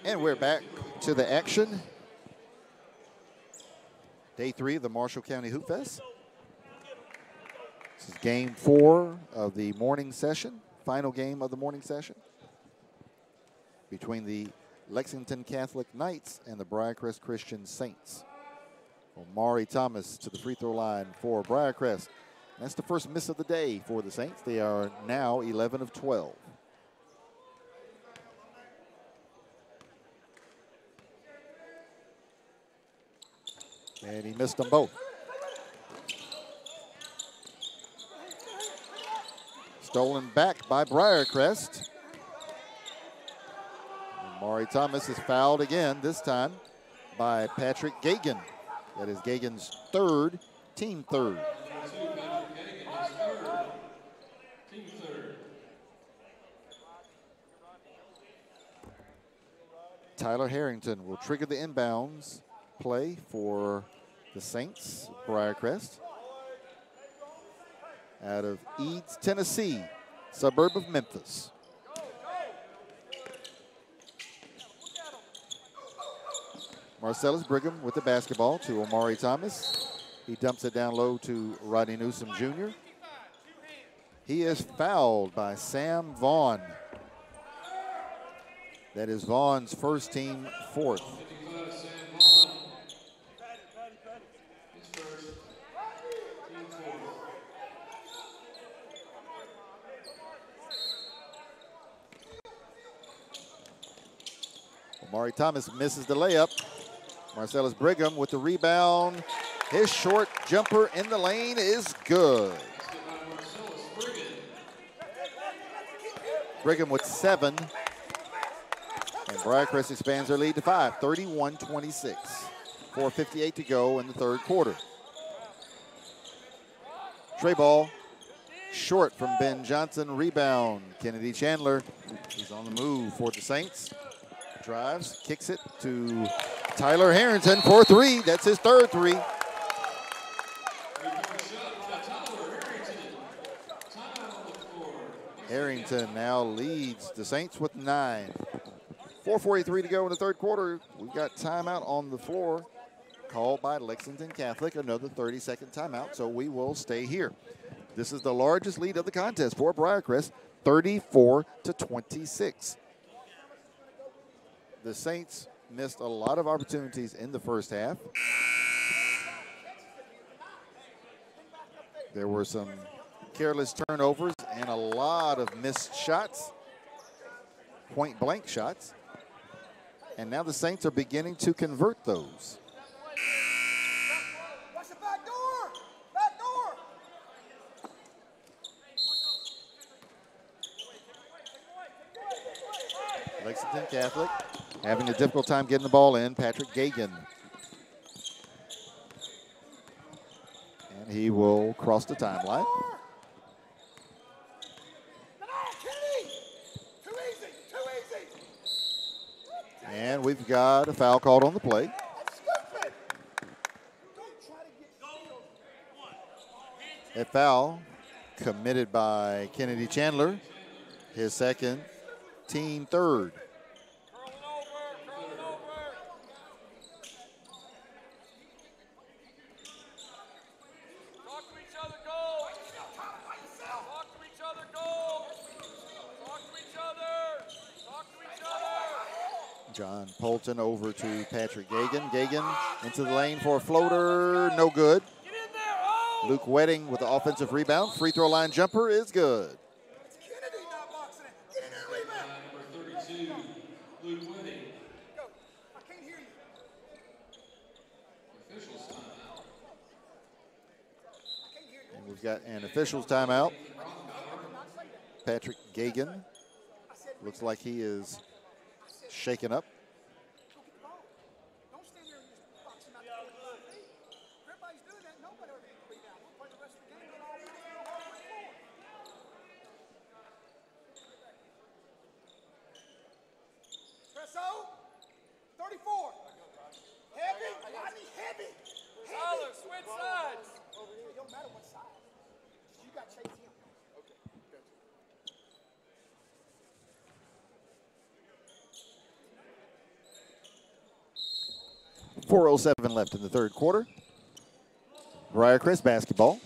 And we're back to the action. Day 3 of the Marshall County Hoopfest. This is game 4 of the morning session, final game of the morning session between the Lexington Catholic Knights and the Briarcrest Christian Saints. Omari Thomas to the free throw line for Briarcrest. That's the first miss of the day for the Saints. They are now 11 of 12. And he missed them both. Stolen back by Briarcrest. Omari Thomas is fouled again, this time by Patrick Gagan. That is Gagan's third, team third. Tyler Harrington will trigger the inbounds play for the Saints, Briarcrest. Out of Eads, Tennessee, suburb of Memphis. Marcellus Brigham with the basketball to Omari Thomas. He dumps it down low to Rodney Newsom Jr. He is fouled by Sam Vaughn. That is Vaughn's first, team fourth. Omari Thomas misses the layup. Marcellus Brigham with the rebound. His short jumper in the lane is good. Brigham with 7. And Briarcrest expands their lead to 5, 31-26. 4:58 to go in the third quarter. Tray ball short from Ben Johnson. Rebound. Kennedy Chandler. He's on the move for the Saints. Drives, kicks it to Tyler Harrington for 3. That's his third 3. Harrington now leads the Saints with 9. 4:43 to go in the third quarter. We've got timeout on the floor called by Lexington Catholic, another 30-second timeout, so we will stay here. This is the largest lead of the contest for Briarcrest, 34-26. The Saints missed a lot of opportunities in the first half. There were some careless turnovers and a lot of missed shots, point-blank shots. And now the Saints are beginning to convert those. Watch the back door! Back door! Lexington Catholic having a difficult time getting the ball in. Patrick Gagan. And he will cross the timeline. And we've got a foul called on the play. A foul committed by Kennedy Chandler, his second, team third. John Polton over to Patrick Gagan. Gagan into the lane for a floater, no good. Luke Wedding with the offensive rebound. Free throw line jumper is good. Number 32, Luke Wedding. Go. I can't hear you. Officials timeout. And we've got an officials timeout. Patrick Gagan looks like he is shaken up. Don't stand there and just box him out the 45 feet. Everybody's doing that. Nobody ever gets the rebound. We'll play the rest of the game on all the floor. Presso, 34. Heavy, Rodney, heavy. Tyler, switch sides. It don't matter what side. You got to chase him. 4:07 left in the third quarter. Briarcrest basketball.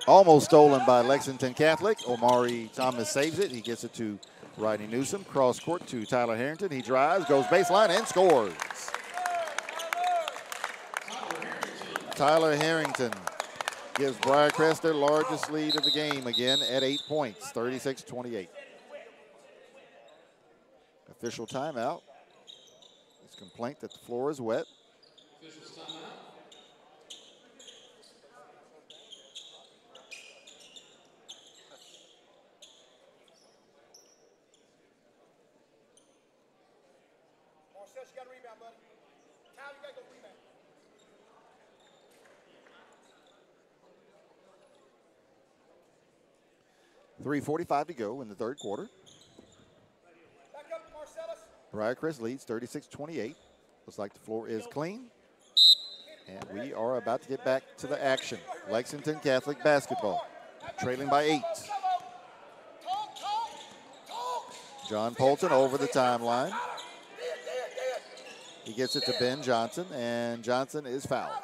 Almost stolen by Lexington Catholic. Omari Thomas saves it. He gets it to Rodney Newsom. Cross court to Tyler Harrington. He drives, goes baseline, and scores. Tyler Harrington gives Briarcrest their largest lead of the game again at 8 points, 36-28. Official timeout. His complaint that the floor is wet. Officials timeout. Marcel, you got a rebound, buddy. Tyler, you got to go rebound. .345 to go in the third quarter. Back up, Marcellus. Briarcrest leads 36-28. Looks like the floor is clean. And we are about to get back to the action. Lexington Catholic basketball, trailing by 8. John Polton over the timeline. He gets it to Ben Johnson, and Johnson is fouled.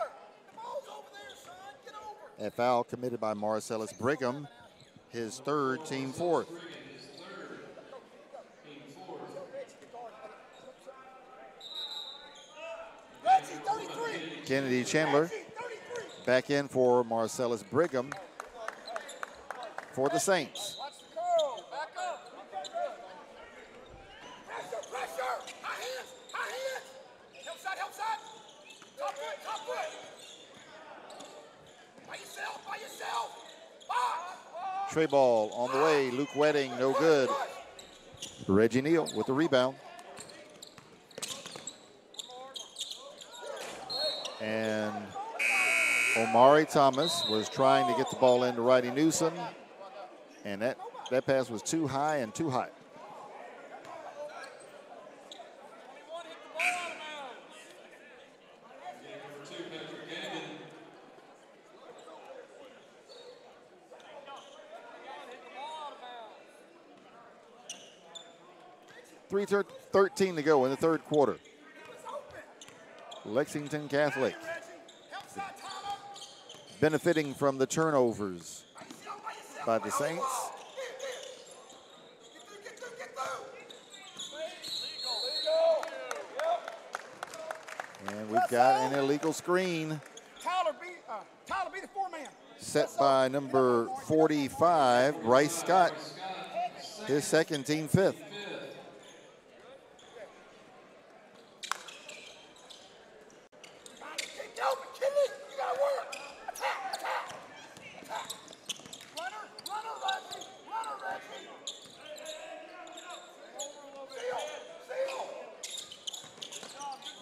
A foul committed by Marcellus Brigham, his third, team fourth. Kennedy Chandler back in for Marcellus Brigham for the Saints. Trey ball on the way. Luke Wedding, no good. Reggie Neal with the rebound. And Omari Thomas was trying to get the ball into Rodney Newsom, and that pass was too high and too hot. .313 to go in the third quarter. Lexington Catholic benefiting from the turnovers by the Saints. And we've got an illegal screen Tyler, be the four-man. set by number 45, Bryce Scott. His second, team fifth.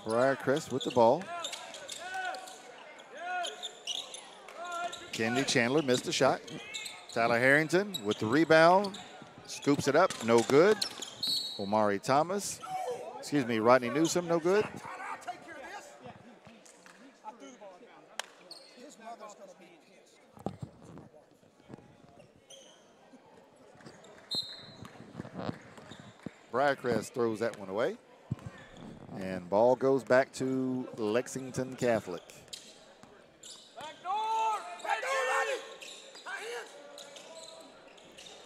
Briarcrest with the ball. Kennedy Chandler missed a shot. Tyler Harrington with the rebound. Scoops it up, no good. Rodney Newsom, no good. Briarcrest throws that one away. And ball goes back to Lexington Catholic.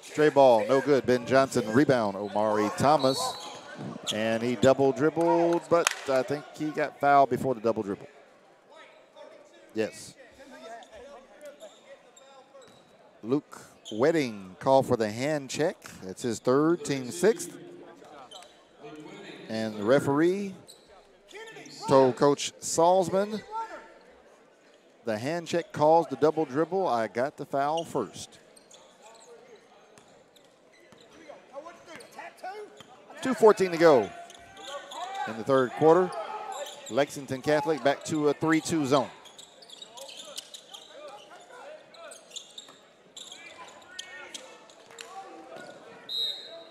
Stray ball, no good. Ben Johnson rebound. Omari Thomas. And he double dribbled, but I think he got fouled before the double dribble. Yes. Luke Wedding called for the hand check. That's his third, team sixth. And the referee told Coach Salzman, the hand check caused the double dribble. I got the foul first. 2:14 to go in the third quarter. Lexington Catholic back to a 3-2 zone.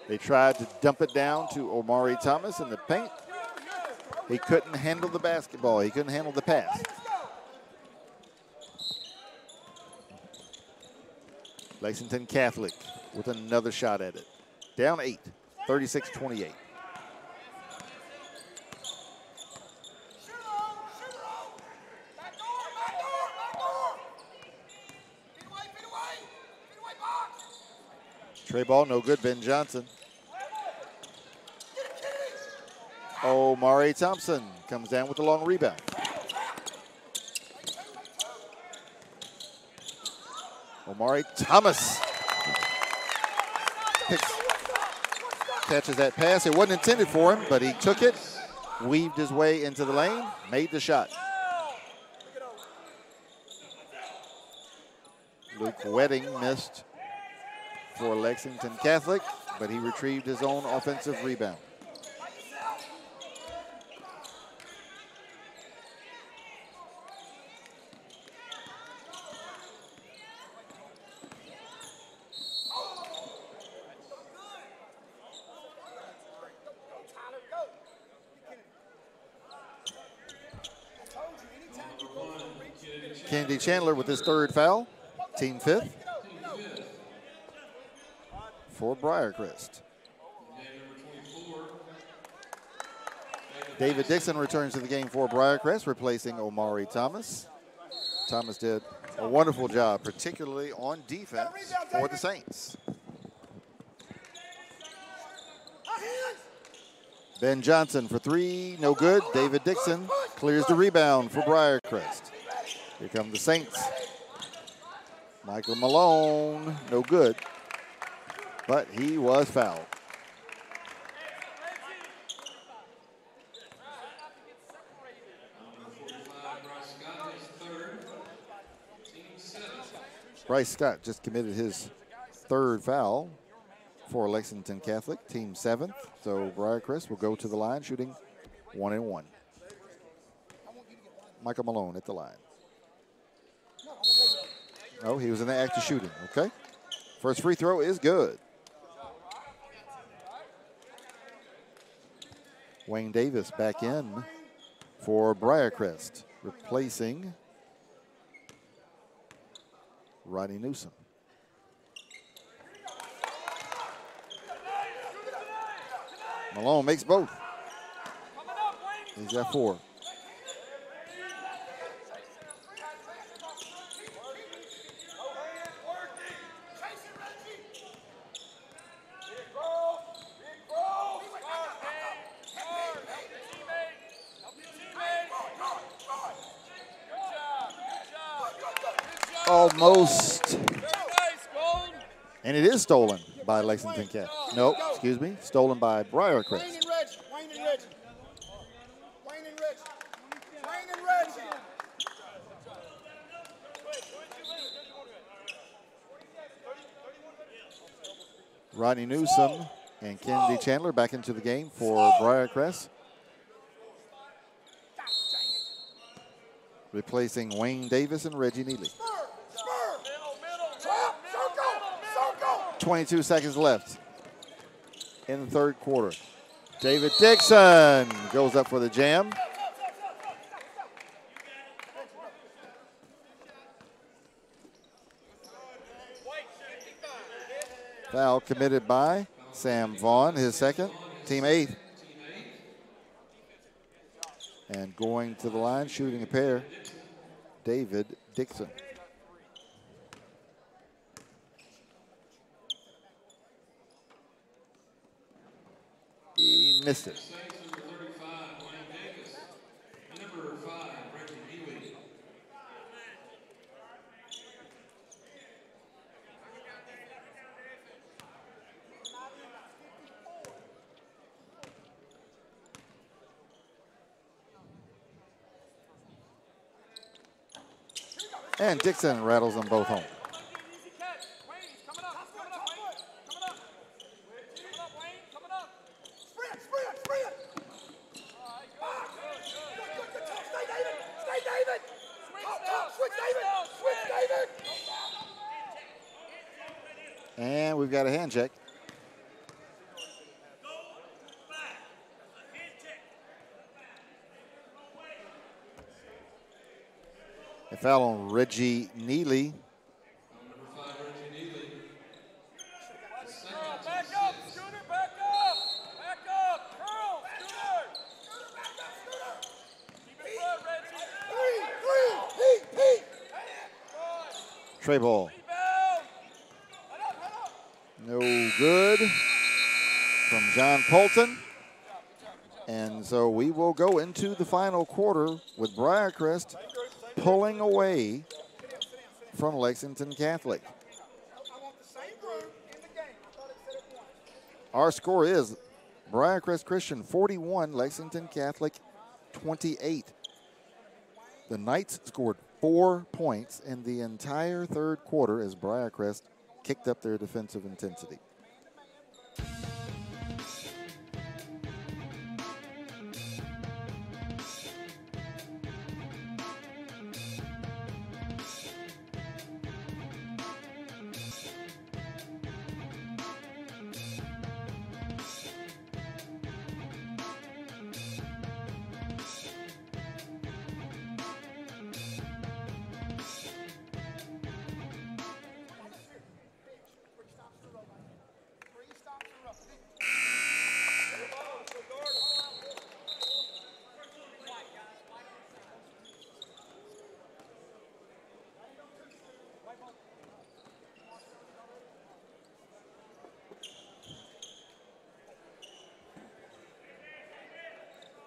They tried to dump it down to Omari Thomas in the paint. He couldn't handle the basketball. He couldn't handle the pass. Lexington Catholic with another shot at it. Down 8, 36-28. Tray ball, no good. Ben Johnson. Omari Thompson comes down with the long rebound. Omari Thomas catches that pass. It wasn't intended for him, but he took it, weaved his way into the lane, made the shot. Luke Wedding missed for Lexington Catholic, but he retrieved his own offensive rebound. Kennedy Chandler with his third foul, team fifth for Briarcrest. David Dixon returns to the game for Briarcrest, replacing Omari Thomas. Thomas did a wonderful job, particularly on defense for the Saints. Ben Johnson for three, no good. David Dixon clears the rebound for Briarcrest. Here come the Saints. Michael Malone, no good, but he was fouled. Bryce Scott just committed his third foul for Lexington Catholic, team seventh. So Briarcrest will go to the line shooting 1-1. Michael Malone at the line. Oh, he was in the act of shooting, okay. First free throw is good. Wayne Davis back in for Briarcrest, replacing Rodney Newsom. Malone makes both. He's got 4. Almost. And it is stolen by Lexington Catholic. Nope, excuse me. Stolen by Briarcrest. Wayne and Reggie. Wayne and Reggie. Wayne and Reggie. Wayne and Reggie. Rodney Newsom and Kennedy Chandler back into the game for Briarcrest. Replacing Wayne Davis and Reggie Neely. 22 seconds left in the third quarter. David Dixon goes up for the jam. Foul committed by Sam Vaughn, his second, team 8th. And going to the line, shooting a pair, David Dixon. He missed it. And Dixon rattles them both home. And we've got a hand check. A foul on Reggie Neely. Back up, Scooter, back up. Back up. Curl, Scooter. Back up, Scooter. Keep it front, Reggie. Three. Tray ball. No good from John Polton. And so we will go into the final quarter with Briarcrest pulling away from Lexington Catholic. Our score is Briarcrest Christian 41, Lexington Catholic 28. The Knights scored 4 points in the entire third quarter as Briarcrest kicked up their defensive intensity.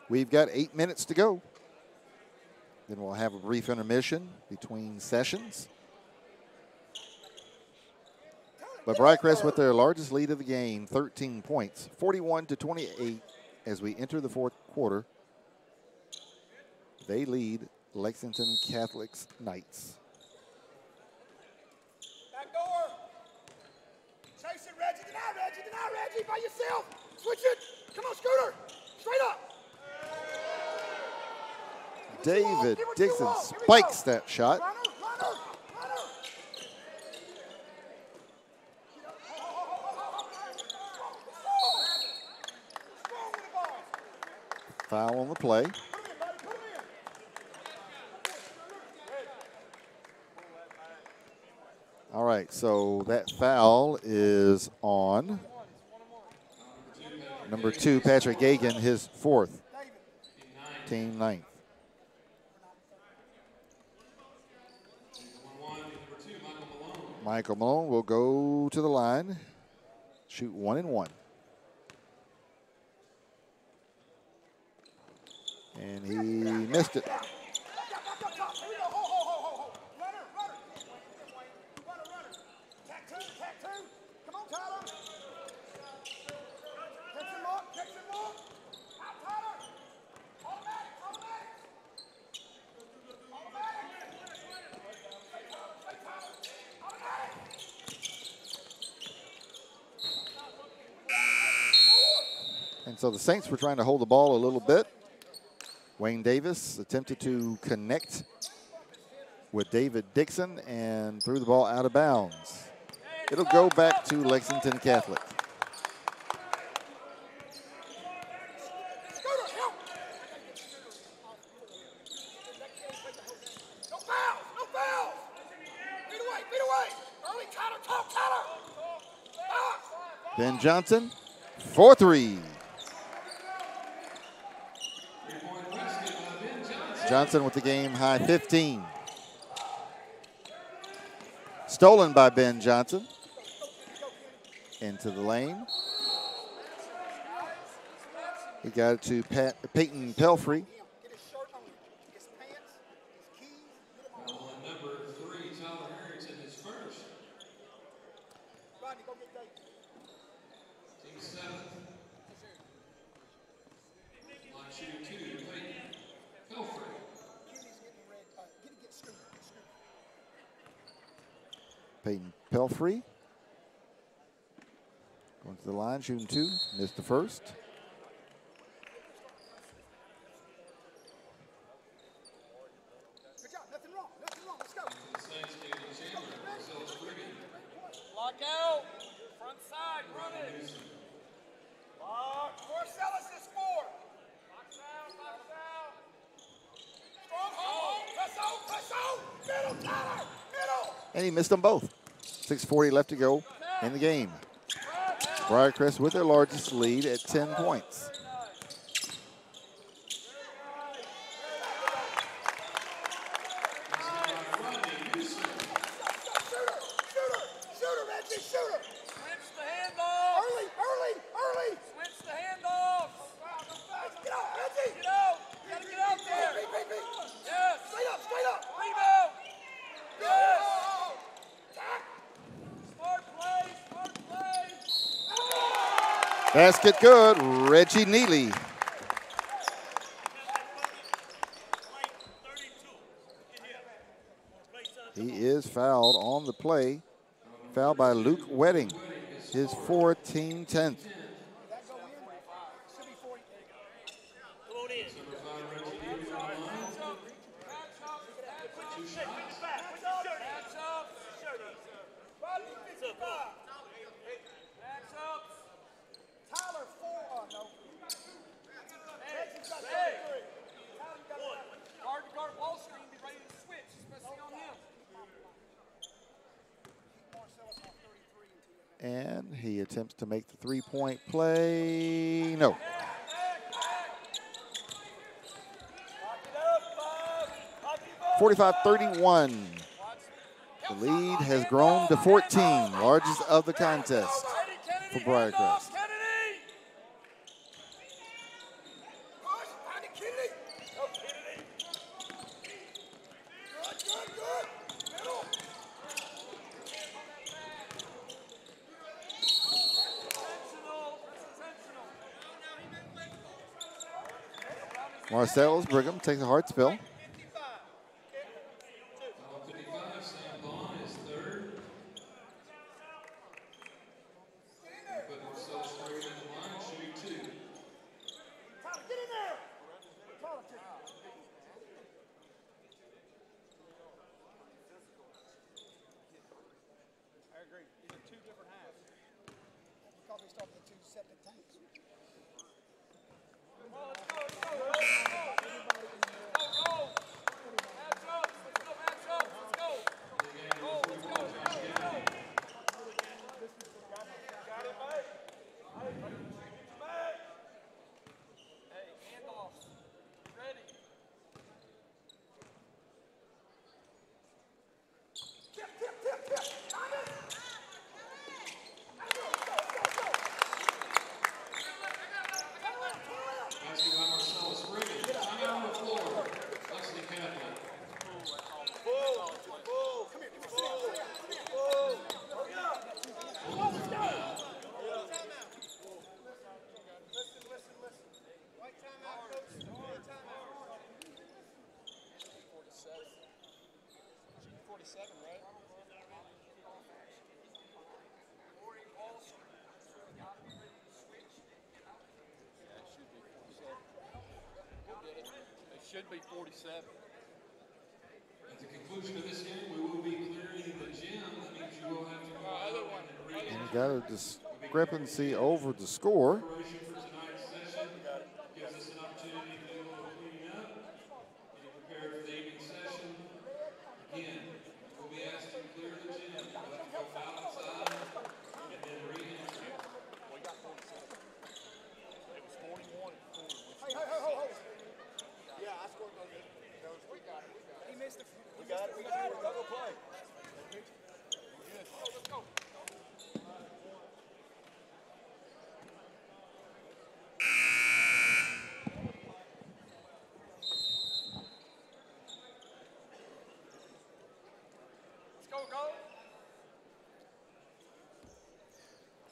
We've got 8 minutes to go. Then we'll have a brief intermission between sessions. But Briarcrest with their largest lead of the game, 13 points, 41-28 as we enter the fourth quarter. They lead Lexington Catholic's Knights. Back door. Chase it, Reggie. Deny Reggie by yourself. Switch it. Come on, Scooter. Straight up. David Dixon spikes that shot. Foul on the play. All right, so that foul is on number 2, Patrick Gagan, his 4th, team 9th. Michael Malone will go to the line, shoot 1 and 1. And he missed it. And so the Saints were trying to hold the ball a little bit. Wayne Davis attempted to connect with David Dixon and threw the ball out of bounds. It'll go back to Lexington Catholic. Ben Johnson, 4-3. Johnson with the game high 15. Stolen by Ben Johnson. Into the lane. He got it to Peyton Pelfrey. Peyton Pelfrey going to the line, shooting 2, missed the first. Good job, nothing wrong, let's go. Lock out, front side, run it. Marcellus is 4. Box out. Strong home, press out, middle, Tyler, middle. And he missed them both. 6:40 left to go in the game. Briarcrest with their largest lead at 10 points. Shooter, Reggie, shooter. Switch the handoff. Early. Switch the handoff. Get out, Reggie. Get out. You gotta get out there. Yes. Straight up. Rebound. Yes. Smart play. Basket good, Reggie Neely. He is fouled on the play. Fouled by Luke Wedding, his 10th. Tyler, 4. No. Guard to guard ball screen, be ready to switch, especially on him. And he attempts to make the 3-point play. No. Lock 45-31. The lead has grown to 14, largest of the contest for Briarcrest. Marcellus Brigham takes a hard spill. should be 47. At the conclusion of this game, we will be clearing the gym. That means you will have to go out And we got a discrepancy over the score. preparation for tonight's session. Gives us an opportunity to do a little cleaning up, getting prepared for the evening session. Again, we'll be asked to clear the gym. You'll have to go foul outside and then re-enter. We got 47. It was 41 and 40. Hey. Yeah, I scored those. We got it. He missed it. We got it. Double play. Let's go.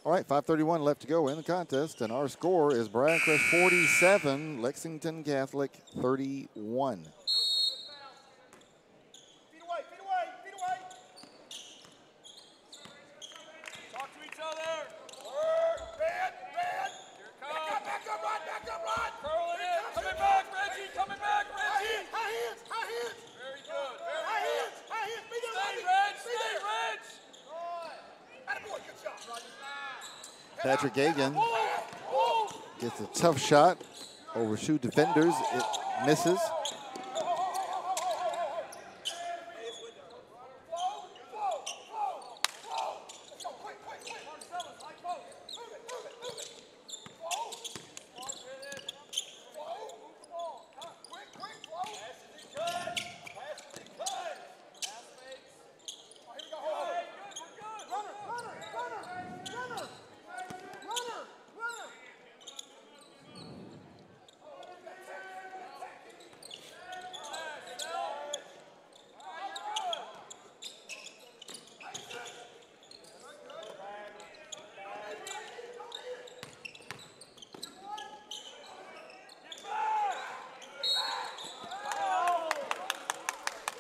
All right, 5:31 left to go in the contest, and our score is Briarcrest 47, Lexington Catholic 31. Feet away. Talk to each other. Red. Here it comes. Back up, Rod. Curling in. Coming back, Reggie. High hands. Very good. High hands. Be there, Stay, Rodney. Reg. Attaboy, good job, Rodney. Patrick Gagan gets a tough shot over two defenders. It misses.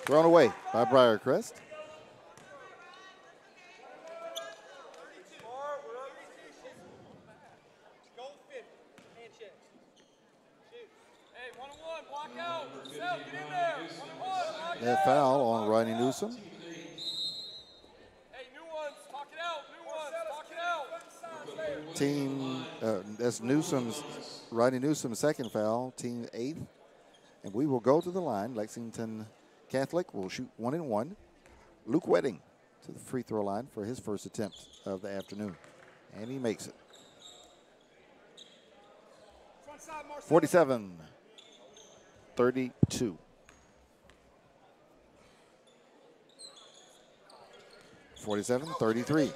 Thrown away by Briarcrest. Hey, 1-on-1, block out. Sel, get in there. 1-on-1, block That out. foul on Ronnie Newsom. Hey, new ones, talk it out. That's Ronnie Newsom's second foul, team 8th. And we will go to the line. Lexington Catholic will shoot 1-1. Luke Wedding to the free throw line for his first attempt of the afternoon. And he makes it. 47-32. 47-33.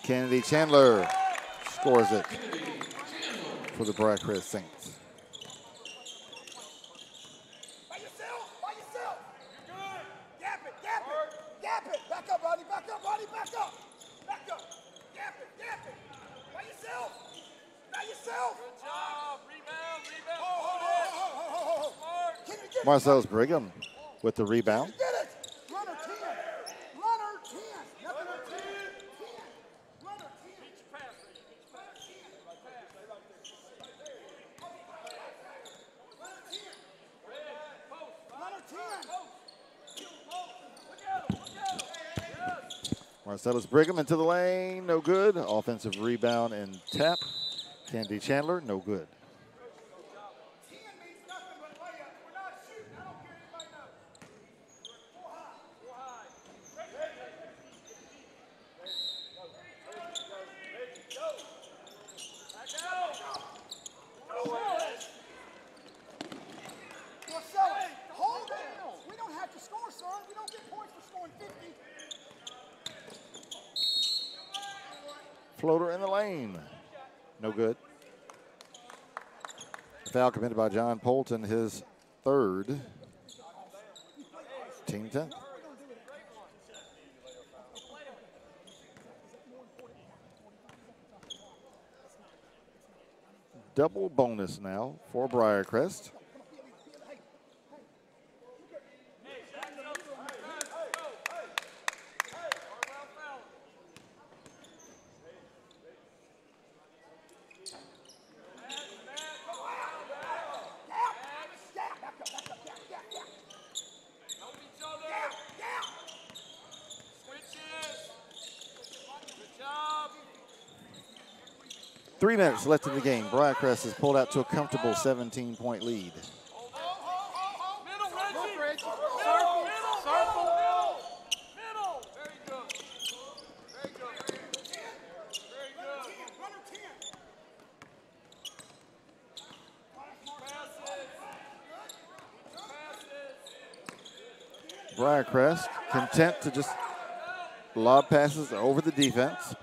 Kennedy Chandler scores it for the Briarcrest Saints. By yourself. Good. Gap it. Back up, Rodney. Back up. Gap it. By yourself. Good job. Rebound. Smart. Marcellus Brigham with the rebound. Get it. Runner 10. Nothing but 10. Runner 10. Beat your pass, Reggie. Beat your pass. Marcellus Brigham into the lane, no good. Offensive rebound and tap. Kennedy Chandler, no good. 10 means nothing but layup. We're not shooting. I don't care anybody knows. Four high. Marcellus, hold it. We don't have to score, sir. We don't get points for scoring 50. Floater in the lane, no good. Foul committed by John Polton, his third. Team 10. Double bonus now for Briarcrest. 3 minutes left in the game. Briarcrest has pulled out to a comfortable 17-point lead. Middle, Reggie. Circle. Circle. Middle. Very good. Very good. Very good. Passes. Briarcrest content to just lob passes over the defense.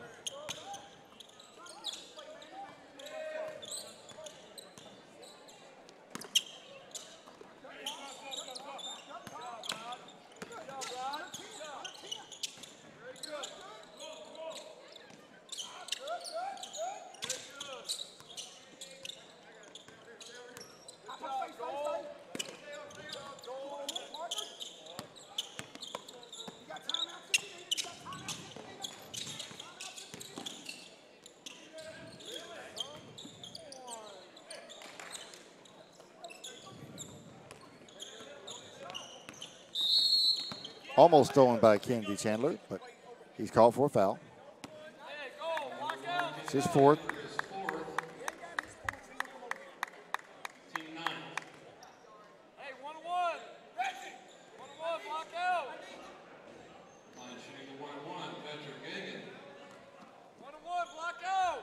Almost stolen by Kennedy Chandler, but he's called for a foul. It's his fourth. Team 9. Hey, 1-1. 1-1, block out. Line shooting the 1-1, Patrick Gagan. 1-1, block out.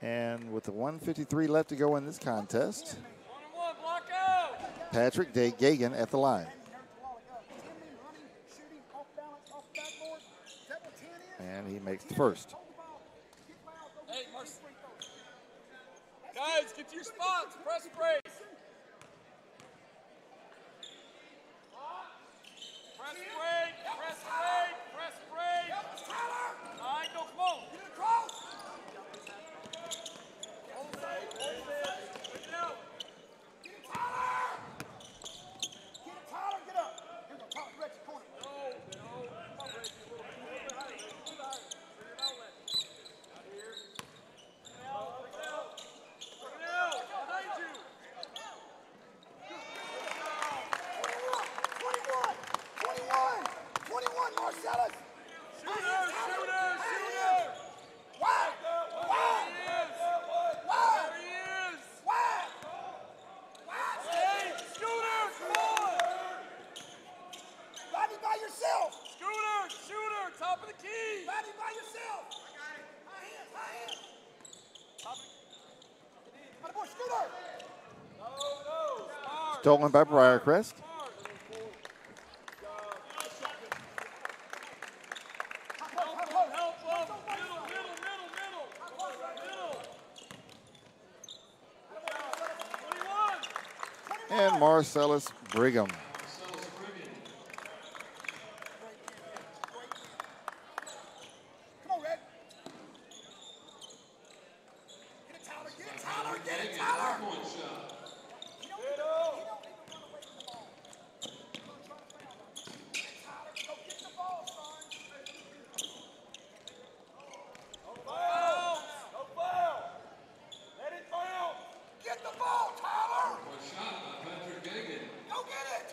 And with the 1:53 left to go in this contest, 1-1, block out. Patrick Gagan at the line. And he makes the first. Hey, guys, get to your spots. Press break. Press break. Press break. Press break. All right, go, come on. Get it across. Hold it. Hold it. Bring it out. Get it, Tyler! Get it, Tyler! Get up! Here we go, Tyler, Reggie, corner. No. Come on, Reggie. A little bit higher. A little bit higher. Bring it out, Reggie. Out here. Bring it out. Bring it out. Bring it out. Behind you. 21, Marcellus! Shooter. Wide! Wide! There he is. Wide! Hey, Scooter, come on. Rodney, by yourself! Shooter, top of the key. Rodney, by yourself! High hands! Atta boy, Scooter! Stolen by Briarcrest. And Marcellus Brigham. Come on, Red. Get it, Tyler! Get it, Tyler! Get it, Tyler! Point shot. He don't need to run away from the ball. Tyler, go get the ball, son. No foul. Let it bounce. Get the ball, Tyler! Point shot by Patrick Gagan. Go get it!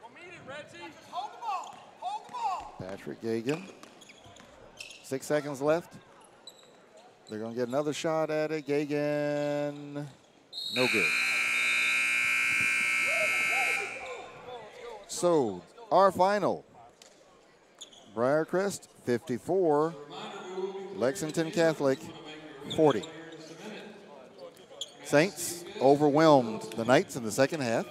Go meet it, Reggie. Just hold the ball. Hold the ball. Patrick Gagan. 6 seconds left. They're going to get another shot at it. Gagan. No good. So, our final. Briarcrest, 54. Lexington Catholic, 40. Saints overwhelmed the Knights in the second half.